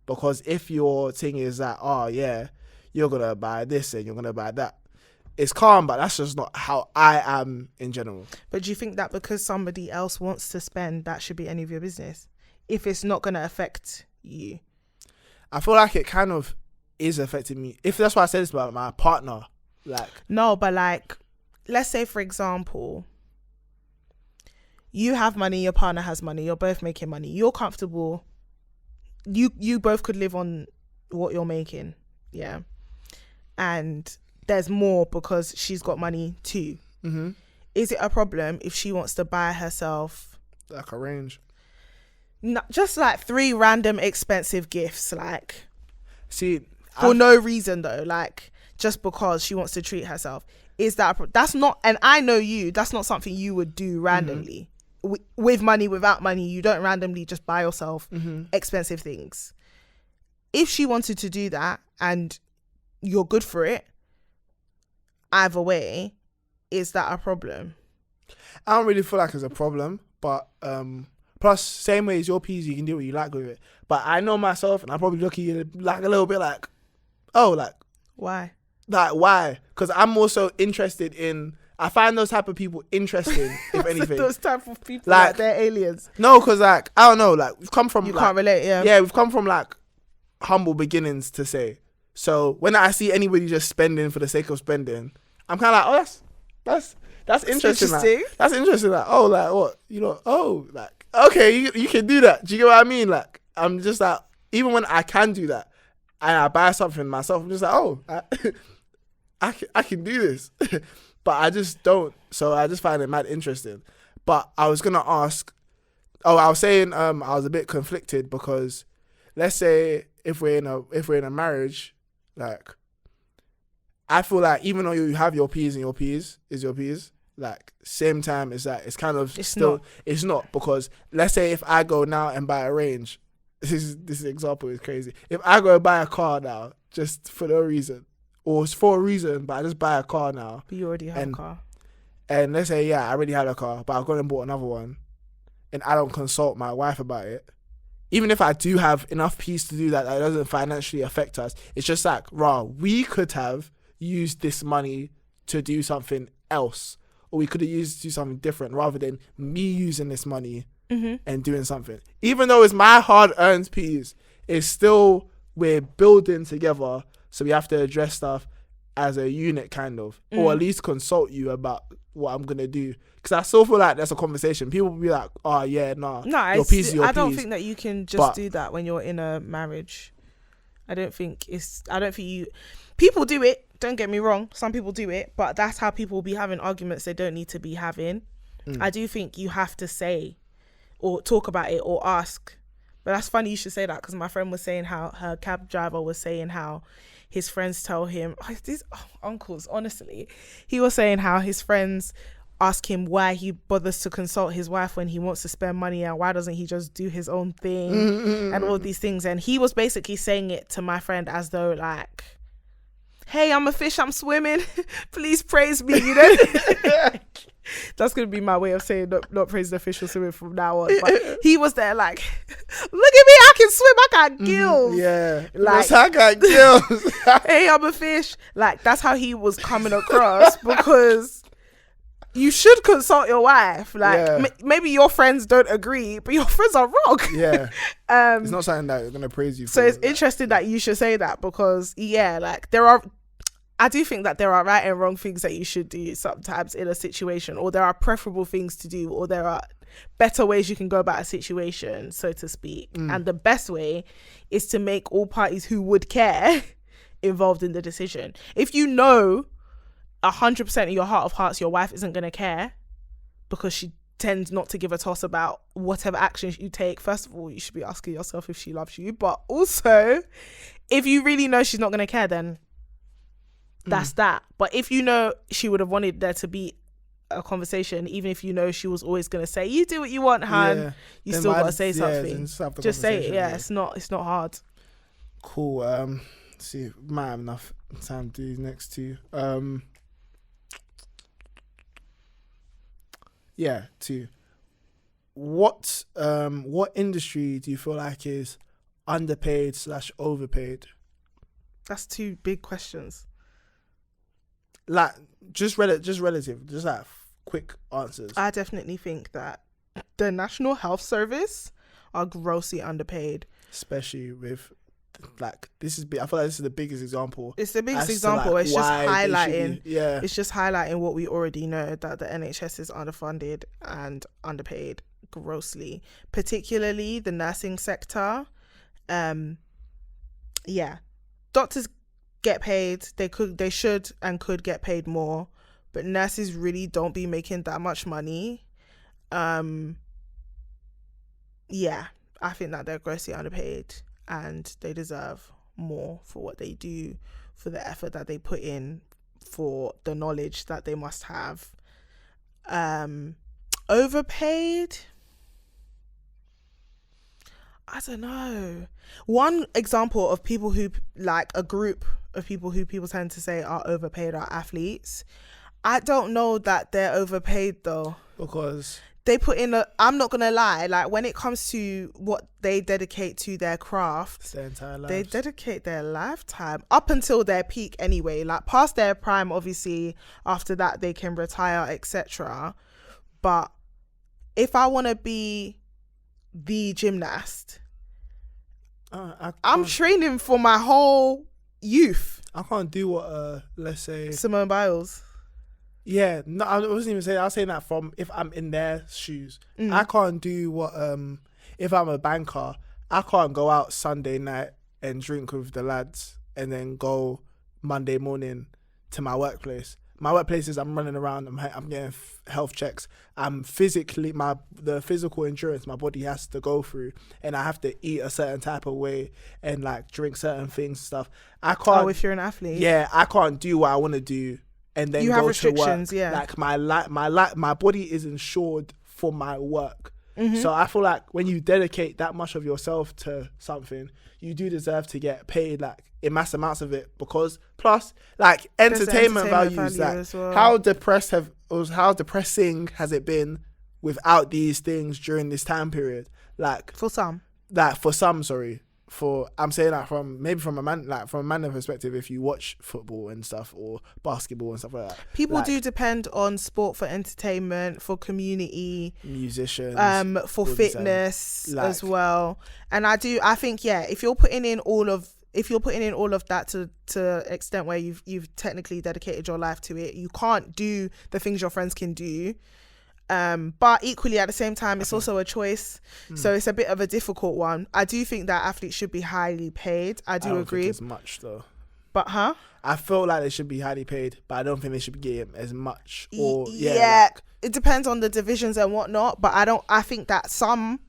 because if your thing is that, oh yeah, you're gonna buy this and you're gonna buy that, it's calm, but that's just not how I am in general. But do you think that because somebody else wants to spend, that should be any of your business? If it's not going to affect you? I feel like it kind of is affecting me. If that's why I said this about my partner. Like, no, but like, let's say, for example, you have money, your partner has money, you're both making money, you're comfortable. You both could live on what you're making. Yeah. And there's more because she's got money too. Is it a problem if she wants to buy herself like a range? Just like 3 random expensive gifts, like, see, for no reason though, like just because she wants to treat herself? Is that's not, and I know you, that's not something you would do randomly. With money, without money, you don't randomly just buy yourself expensive things. If she wanted to do that and you're good for it, either way, is that a problem? I don't really feel like it's a problem, but plus, same way as your peas, you can do what you like with it. But I know myself, and I probably look at you like a little bit like, oh, like, why? Like, why? Because I'm also interested in, I find those type of people interesting, if anything. Those type of people, like they're aliens. No, because like, I don't know, like, we've come from, you like, can't relate, yeah. Yeah, we've come from like humble beginnings, to say. So when I see anybody just spending for the sake of spending, I'm kind of like, oh, that's interesting. Like, that's interesting. Like, oh, like what? You know, oh, like, okay, you can do that. Do you get what I mean? Like, I'm just like, even when I can do that and I buy something myself, I'm just like, oh, I can do this. But I just don't. So I just find it mad interesting. But I was gonna ask. Oh, I was saying I was a bit conflicted because, let's say if we're in a marriage, like, I feel like even though you have your P's and your P's is your P's, like, same time is that it's kind of it's not, because let's say if I go now and buy a range, this example is crazy. If I go buy a car now just for no reason, or it's for a reason, but I just buy a car now. But you already have a car. And let's say, yeah, I already had a car, but I've gone and bought another one, and I don't consult my wife about it. Even if I do have enough peace to do that, that doesn't financially affect us. It's just like, we could have used this money to do something else, or we could have used it to do something different, rather than me using this money and doing something. Even though it's my hard-earned peas, it's still, we're building together, so we have to address stuff as a unit, kind of, or at least consult you about what I'm gonna do. Because I still feel like there's a conversation. People will be like, "Oh yeah, nah, your peas, your I don't peas." think that you can just do that when you're in a marriage. I don't think you. People do it. Don't get me wrong. Some people do it, but that's how people will be having arguments they don't need to be having. I do think you have to say, or talk about it, or ask. But that's funny you should say that, because my friend was saying how her cab driver was saying how his friends tell him, these uncles, honestly, he was saying how his friends ask him why he bothers to consult his wife when he wants to spend money, and why doesn't he just do his own thing and all these things. And he was basically saying it to my friend as though like, hey, I'm a fish, I'm swimming, please praise me, you know. That's gonna be my way of saying not praise the fish or swimming from now on. But he was there like, look at me, I can swim, I got gills. Yeah, like I got gills. Hey, I'm a fish. Like, that's how he was coming across, because you should consult your wife. Like, maybe your friends don't agree, but your friends are wrong. Yeah. It's not something that they're going to praise you for. So it's interesting that you should say that, because, like, I do think that there are right and wrong things that you should do sometimes in a situation, or there are preferable things to do, or there are better ways you can go about a situation, so to speak. And the best way is to make all parties who would care involved in the decision. If you know 100% in your heart of hearts your wife isn't going to care, because she tends not to give a toss about whatever actions you take, first of all, you should be asking yourself if she loves you. But also, if you really know she's not going to care, then that's that. But if you know she would have wanted there to be a conversation, even if you know she was always going to say, you do what you want, hun, you then still got to say something. Just say it. It's not hard. Cool. See, might have enough time to do next two. Two. What industry do you feel like is underpaid / overpaid? That's two big questions. Like, just relative, just like quick answers. I definitely think that the National Health Service are grossly underpaid, especially with like this is. I feel like this is the biggest example. It's the biggest example. Like, it's just highlighting. Yeah, it's just highlighting what we already know, that the NHS is underfunded and underpaid grossly, particularly the nursing sector. Doctors get paid. They should and could get paid more, but nurses really don't be making that much money. I think that they're grossly underpaid, and they deserve more for what they do, for the effort that they put in, for the knowledge that they must have. Overpaid, I don't know. One example of people who, like, a group of people who people tend to say are overpaid are athletes. I don't know that they're overpaid though, because they put in I'm not gonna lie, like, when it comes to what they dedicate to their craft, their entire lives. They dedicate their lifetime up until their peak anyway. Like, past their prime, obviously, after that they can retire, etc. But if I want to be the gymnast, I'm training for my whole youth. I can't do what let's say Simone Biles. Yeah, no, I wasn't even saying. I was saying that from if I'm in their shoes, I can't do what. If I'm a banker, I can't go out Sunday night and drink with the lads and then go Monday morning to my workplace. My workplace is I'm running around. I'm getting health checks. I'm physically the physical endurance my body has to go through, and I have to eat a certain type of way and like drink certain things and stuff. I can't. Oh, if you're an athlete. Yeah, I can't do what I want to do. And then you go have restrictions, to work. yeah. Like my body is insured for my work. So I feel like when you dedicate that much of yourself to something, you do deserve to get paid like in mass amounts of it, because plus like entertainment values, like well. how depressing has it been without these things during this time period? Like for some, I'm saying that from a man perspective, if you watch football and stuff or basketball and stuff like that, people do depend on sport for entertainment, for community, musicians, for fitness as well. And I think if you're putting in all of that to extent where you've technically dedicated your life to it, you can't do the things your friends can do. But equally at the same time, it's also a choice, so it's a bit of a difficult one. I do think that athletes should be highly paid. I don't agree think as much though, but I feel like they should be highly paid, but I don't think they should be getting as much. Or it depends on the divisions and whatnot, but I think that some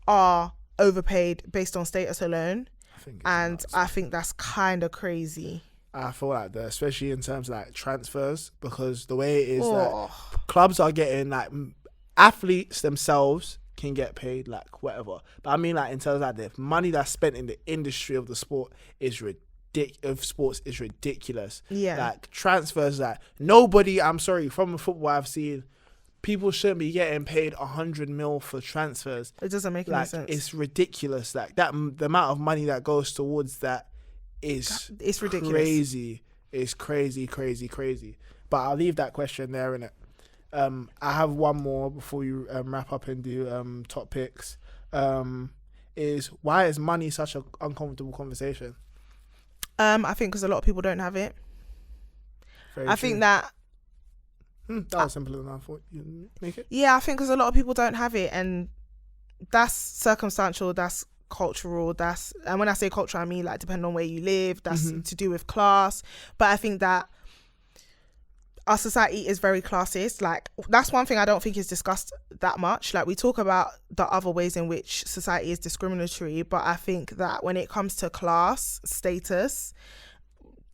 are overpaid based on status alone, I think that's kind of crazy. I feel like that, especially in terms of like transfers, because the way it is that Oh, clubs are getting like athletes themselves can get paid like whatever, but I mean like in terms of like the money that's spent in the industry of the sport is ridiculous. yeah. Like transfers, like nobody. I'm sorry, from the football I've seen, people shouldn't be getting paid 100 mil for transfers. It doesn't make any Like sense. it's ridiculous. Like that, the amount of money that goes towards that is It's ridiculous. crazy. It's crazy. But I'll leave that question there, innit? I have one more before you wrap up and do top picks. Is why is money such an uncomfortable conversation? I think because a lot of people don't have it. Very I true. think that. That was simpler than I thought you'd make it. Yeah, I think because a lot of people don't have it, and that's circumstantial. That's cultural. And when I say cultural, I mean like depending on where you live. That's to do with class. But I think that our society is very classist. Like that's one thing I don't think is discussed that much. Like we talk about the other ways in which society is discriminatory, but I think that when it comes to class status,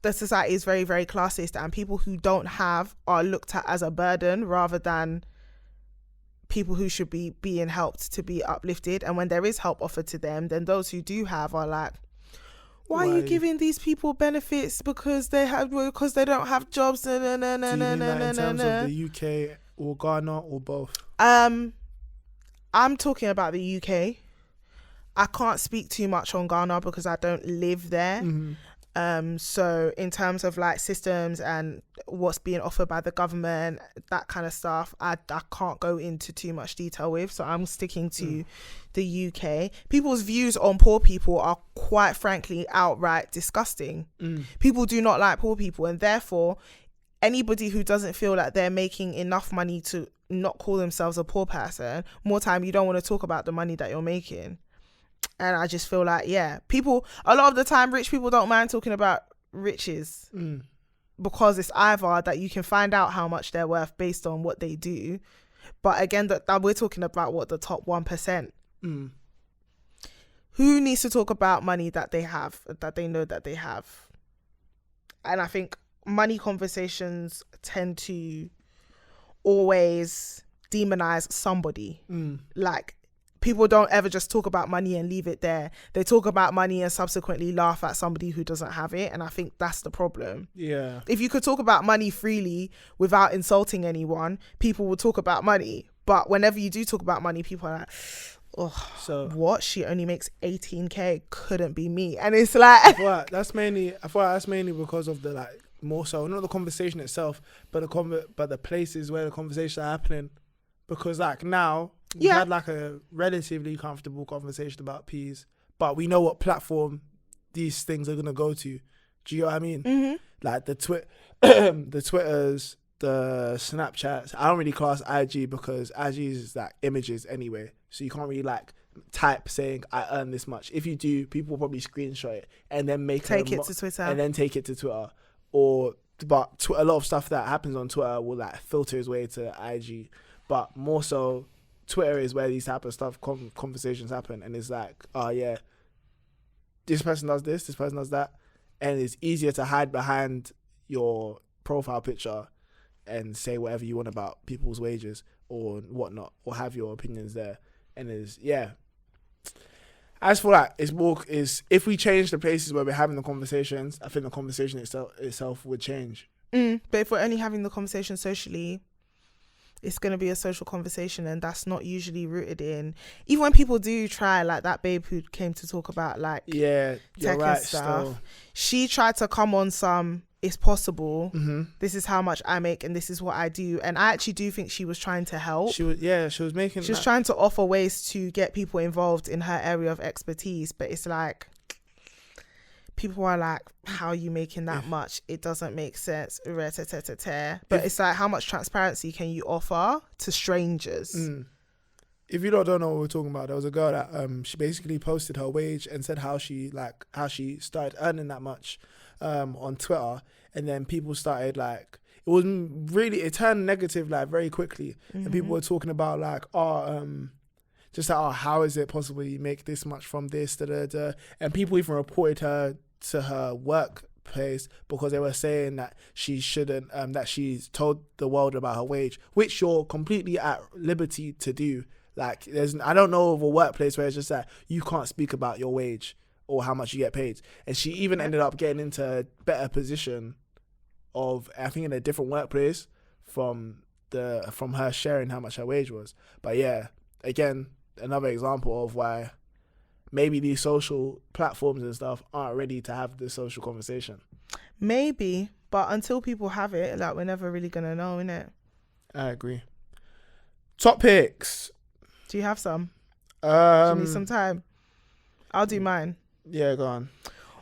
the society is very, very classist, and people who don't have are looked at as a burden rather than people who should be being helped to be uplifted. And when there is help offered to them, then those who do have are like, why are you giving these people benefits because they don't have jobs? Do you mean that in terms of the UK or Ghana or both? I'm talking about the UK. I can't speak too much on Ghana because I don't live there. So in terms of like systems and what's being offered by the government, that kind of stuff, I can't go into too much detail with. So I'm sticking to the UK. People's views on poor people are quite frankly outright disgusting. People do not like poor people, and therefore anybody who doesn't feel like they're making enough money to not call themselves a poor person, more time you don't want to talk about the money that you're making. And I just feel like, yeah, people, a lot of the time, rich people don't mind talking about riches because it's either that you can find out how much they're worth based on what they do. But again, that we're talking about what the top 1%. Who needs to talk about money that they have, that they know that they have? And I think money conversations tend to always demonize somebody. Like, people don't ever just talk about money and leave it there. They talk about money and subsequently laugh at somebody who doesn't have it. And I think that's the problem. Yeah. If you could talk about money freely without insulting anyone, people will talk about money. But whenever you do talk about money, people are like, oh, so what? She only makes 18K. Couldn't be me. And it's like, I feel like that's mainly because of the like more so not the conversation itself, but the places where the conversations are happening. Because like now we've had like a relatively comfortable conversation about peas, but we know what platform these things are gonna go to. Do you know what I mean? Like the Twitters, the Snapchats. I don't really class IG because IG is like images anyway, so you can't really like type saying I earn this much. If you do, people will probably screenshot it and then take it to Twitter and then take it to Twitter. But a lot of stuff that happens on Twitter will like filter its way to IG. But more so, Twitter is where these type of stuff, conversations happen. And it's like, oh yeah, this person does this person does that. And it's easier to hide behind your profile picture and say whatever you want about people's wages or whatnot, or have your opinions there. And as for that, is if we change the places where we're having the conversations, I think the conversation itself would change. But if we're only having the conversation socially, it's going to be a social conversation, and that's not usually rooted in, even when people do try, like that babe who came to talk about like tech and stuff, she tried to come on some, it's possible, this is how much I make and this is what I do. And I actually do think she was trying to help. She was trying to offer ways to get people involved in her area of expertise, but it's like, people are like, how are you making that much? It doesn't make sense. But it's like, how much transparency can you offer to strangers? If you don't know what we're talking about, there was a girl that she basically posted her wage and said how she started earning that much on Twitter, and then people started like, it turned negative like very quickly, and people were talking about like, how is it possible you make this much from this, and people even reported her to her work workplace because they were saying that she shouldn't, that she's told the world about her wage, which you're completely at liberty to do. Like, I don't know of a workplace where it's just that you can't speak about your wage or how much you get paid. And she even ended up getting into a better position of, I think, in a different workplace from her sharing how much her wage was. But yeah, again, another example of why maybe these social platforms and stuff aren't ready to have this social conversation. Maybe, but until people have it, like, we're never really gonna know, innit? I agree. Top picks. Do you have some? Do you need some time? I'll do mine. Yeah, go on.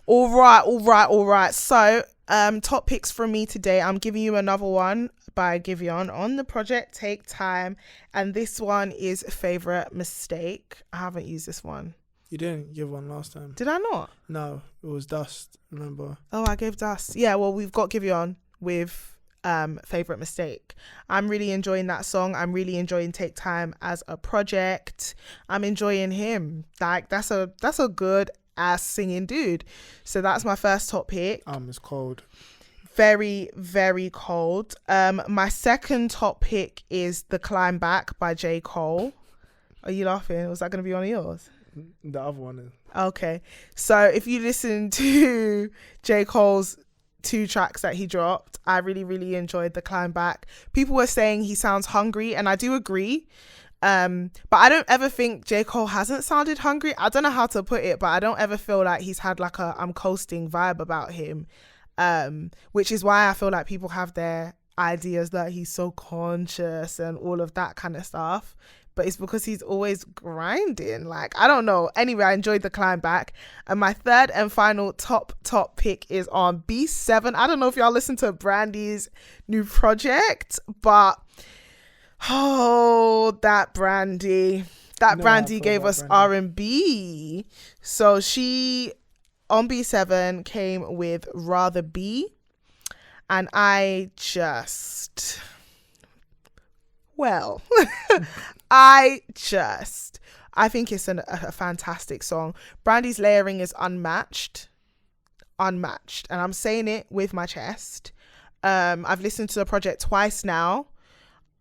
All right. So, top picks from me today. I'm giving you another one by Giveon on the project Take Time, and this one is Favorite Mistake. I haven't used this one. You didn't give one last time. Did I not? No, it was Dust, remember? Oh, I gave Dust. Yeah, well, we've got Giveon with Favorite Mistake. I'm really enjoying that song. I'm really enjoying Take Time as a project. I'm enjoying him. Like, that's a good ass singing dude. So that's my first top pick. It's cold. Very, very cold. My second top pick is The Climb Back by J. Cole. Are you laughing? Was that going to be one of yours? The other one is. Okay. So if you listen to J. Cole's 2 tracks that he dropped, I really, really enjoyed The Climb Back. People were saying he sounds hungry, and I do agree. But I don't ever think J. Cole hasn't sounded hungry. I don't know how to put it, but I don't ever feel like he's had like a I'm coasting vibe about him. Which is why I feel like people have their ideas that he's so conscious and all of that kind of stuff. But it's because he's always grinding. Like, I don't know. Anyway, I enjoyed The Climb Back. And my third and final top pick is on B7. I don't know if y'all listen to Brandy's new project, but that Brandy gave us R&B. So she on B7 came with Rather Be, and I think it's a fantastic song. Brandy's layering is unmatched, and I'm saying it with my chest. I've listened to the project twice now.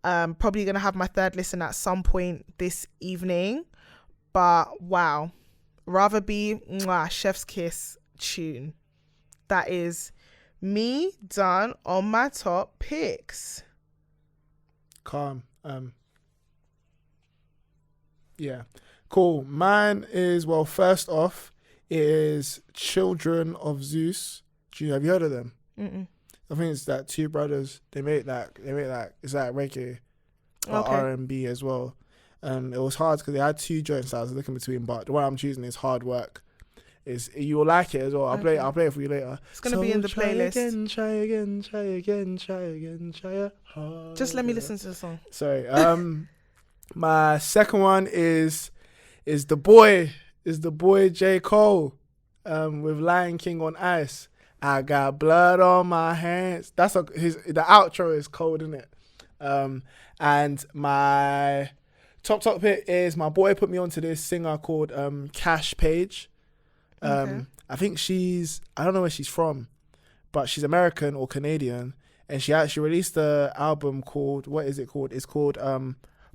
Probably gonna have my third listen at some point this evening, but wow, Rather Be, chef's kiss tune. That is me done on my top picks. Calm. Yeah, cool. Mine is, well, first off is Children of Zeus. Have you heard of them? Mm-mm. I think it's that 2 brothers. They make it's like reggae, but Okay. R&B as well. It was hard because they had 2 joints I was looking between, but the one I'm choosing is Hard Work. You will like it as well. I'll play it for you later. It's gonna be in the playlist. Try again. Just let me listen to the song. Sorry. My second one is the boy J. Cole, with Lion King on Ice. I got blood on my hands. The outro is cold, isn't it? And my top pick is, my boy put me onto this singer called Kaash, Paige. Okay. I think I don't know where she's from, but she's American or Canadian, and she actually released the album called, what is it called? It's called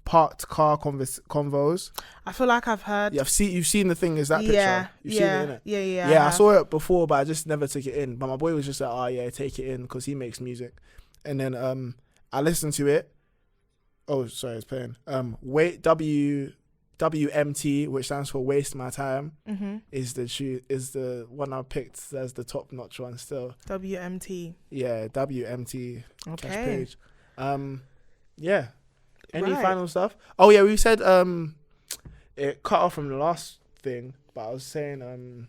Parked Car Convos. I feel like I've heard. Yeah, you've seen the thing. Is that picture? You've seen it, innit? Yeah. Yeah, I saw it before, but I just never took it in. But my boy was just like, "Oh yeah, take it in," because he makes music. And then I listened to it. Oh, sorry, it's playing. WMT, which stands for Waste My Time, is the one I picked as the top notch one still. WMT. Yeah, WMT. Okay. Kaash, Paige. Yeah. Any Right. final stuff? Oh yeah, we said it cut off from the last thing, but I was saying in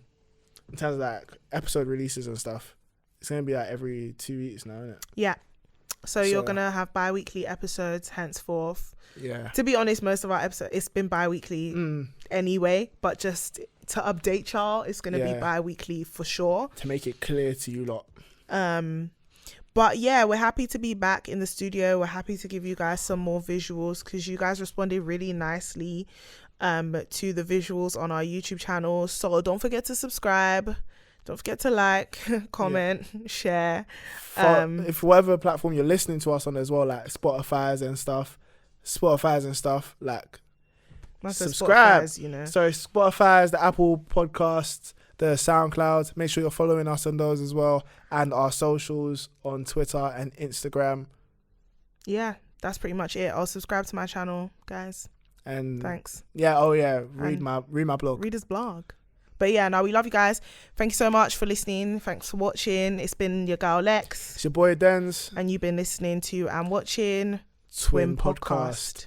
terms of like episode releases and stuff, it's gonna be like every 2 weeks now, isn't it? Yeah. So you're gonna have bi-weekly episodes henceforth. Yeah. To be honest, most of our episodes, it's been bi-weekly anyway, but just to update y'all, it's gonna be bi-weekly for sure. To make it clear to you lot. But yeah, we're happy to be back in the studio. We're happy to give you guys some more visuals because you guys responded really nicely to the visuals on our YouTube channel. So don't forget to subscribe Don't forget to like, comment, share. If whatever platform you're listening to us on as well, like Spotify's and stuff, like subscribe. So Spotify's, the Apple Podcasts, the SoundCloud. Make sure you're following us on those as well, and our socials on Twitter and Instagram. Yeah, that's pretty much it. I'll subscribe to my channel, guys. And thanks. Yeah, read my blog. Read his blog. But yeah, no, we love you guys. Thank you so much for listening. Thanks for watching. It's been your girl Lex. It's your boy Denz. And you've been listening to and watching TwinPodcast.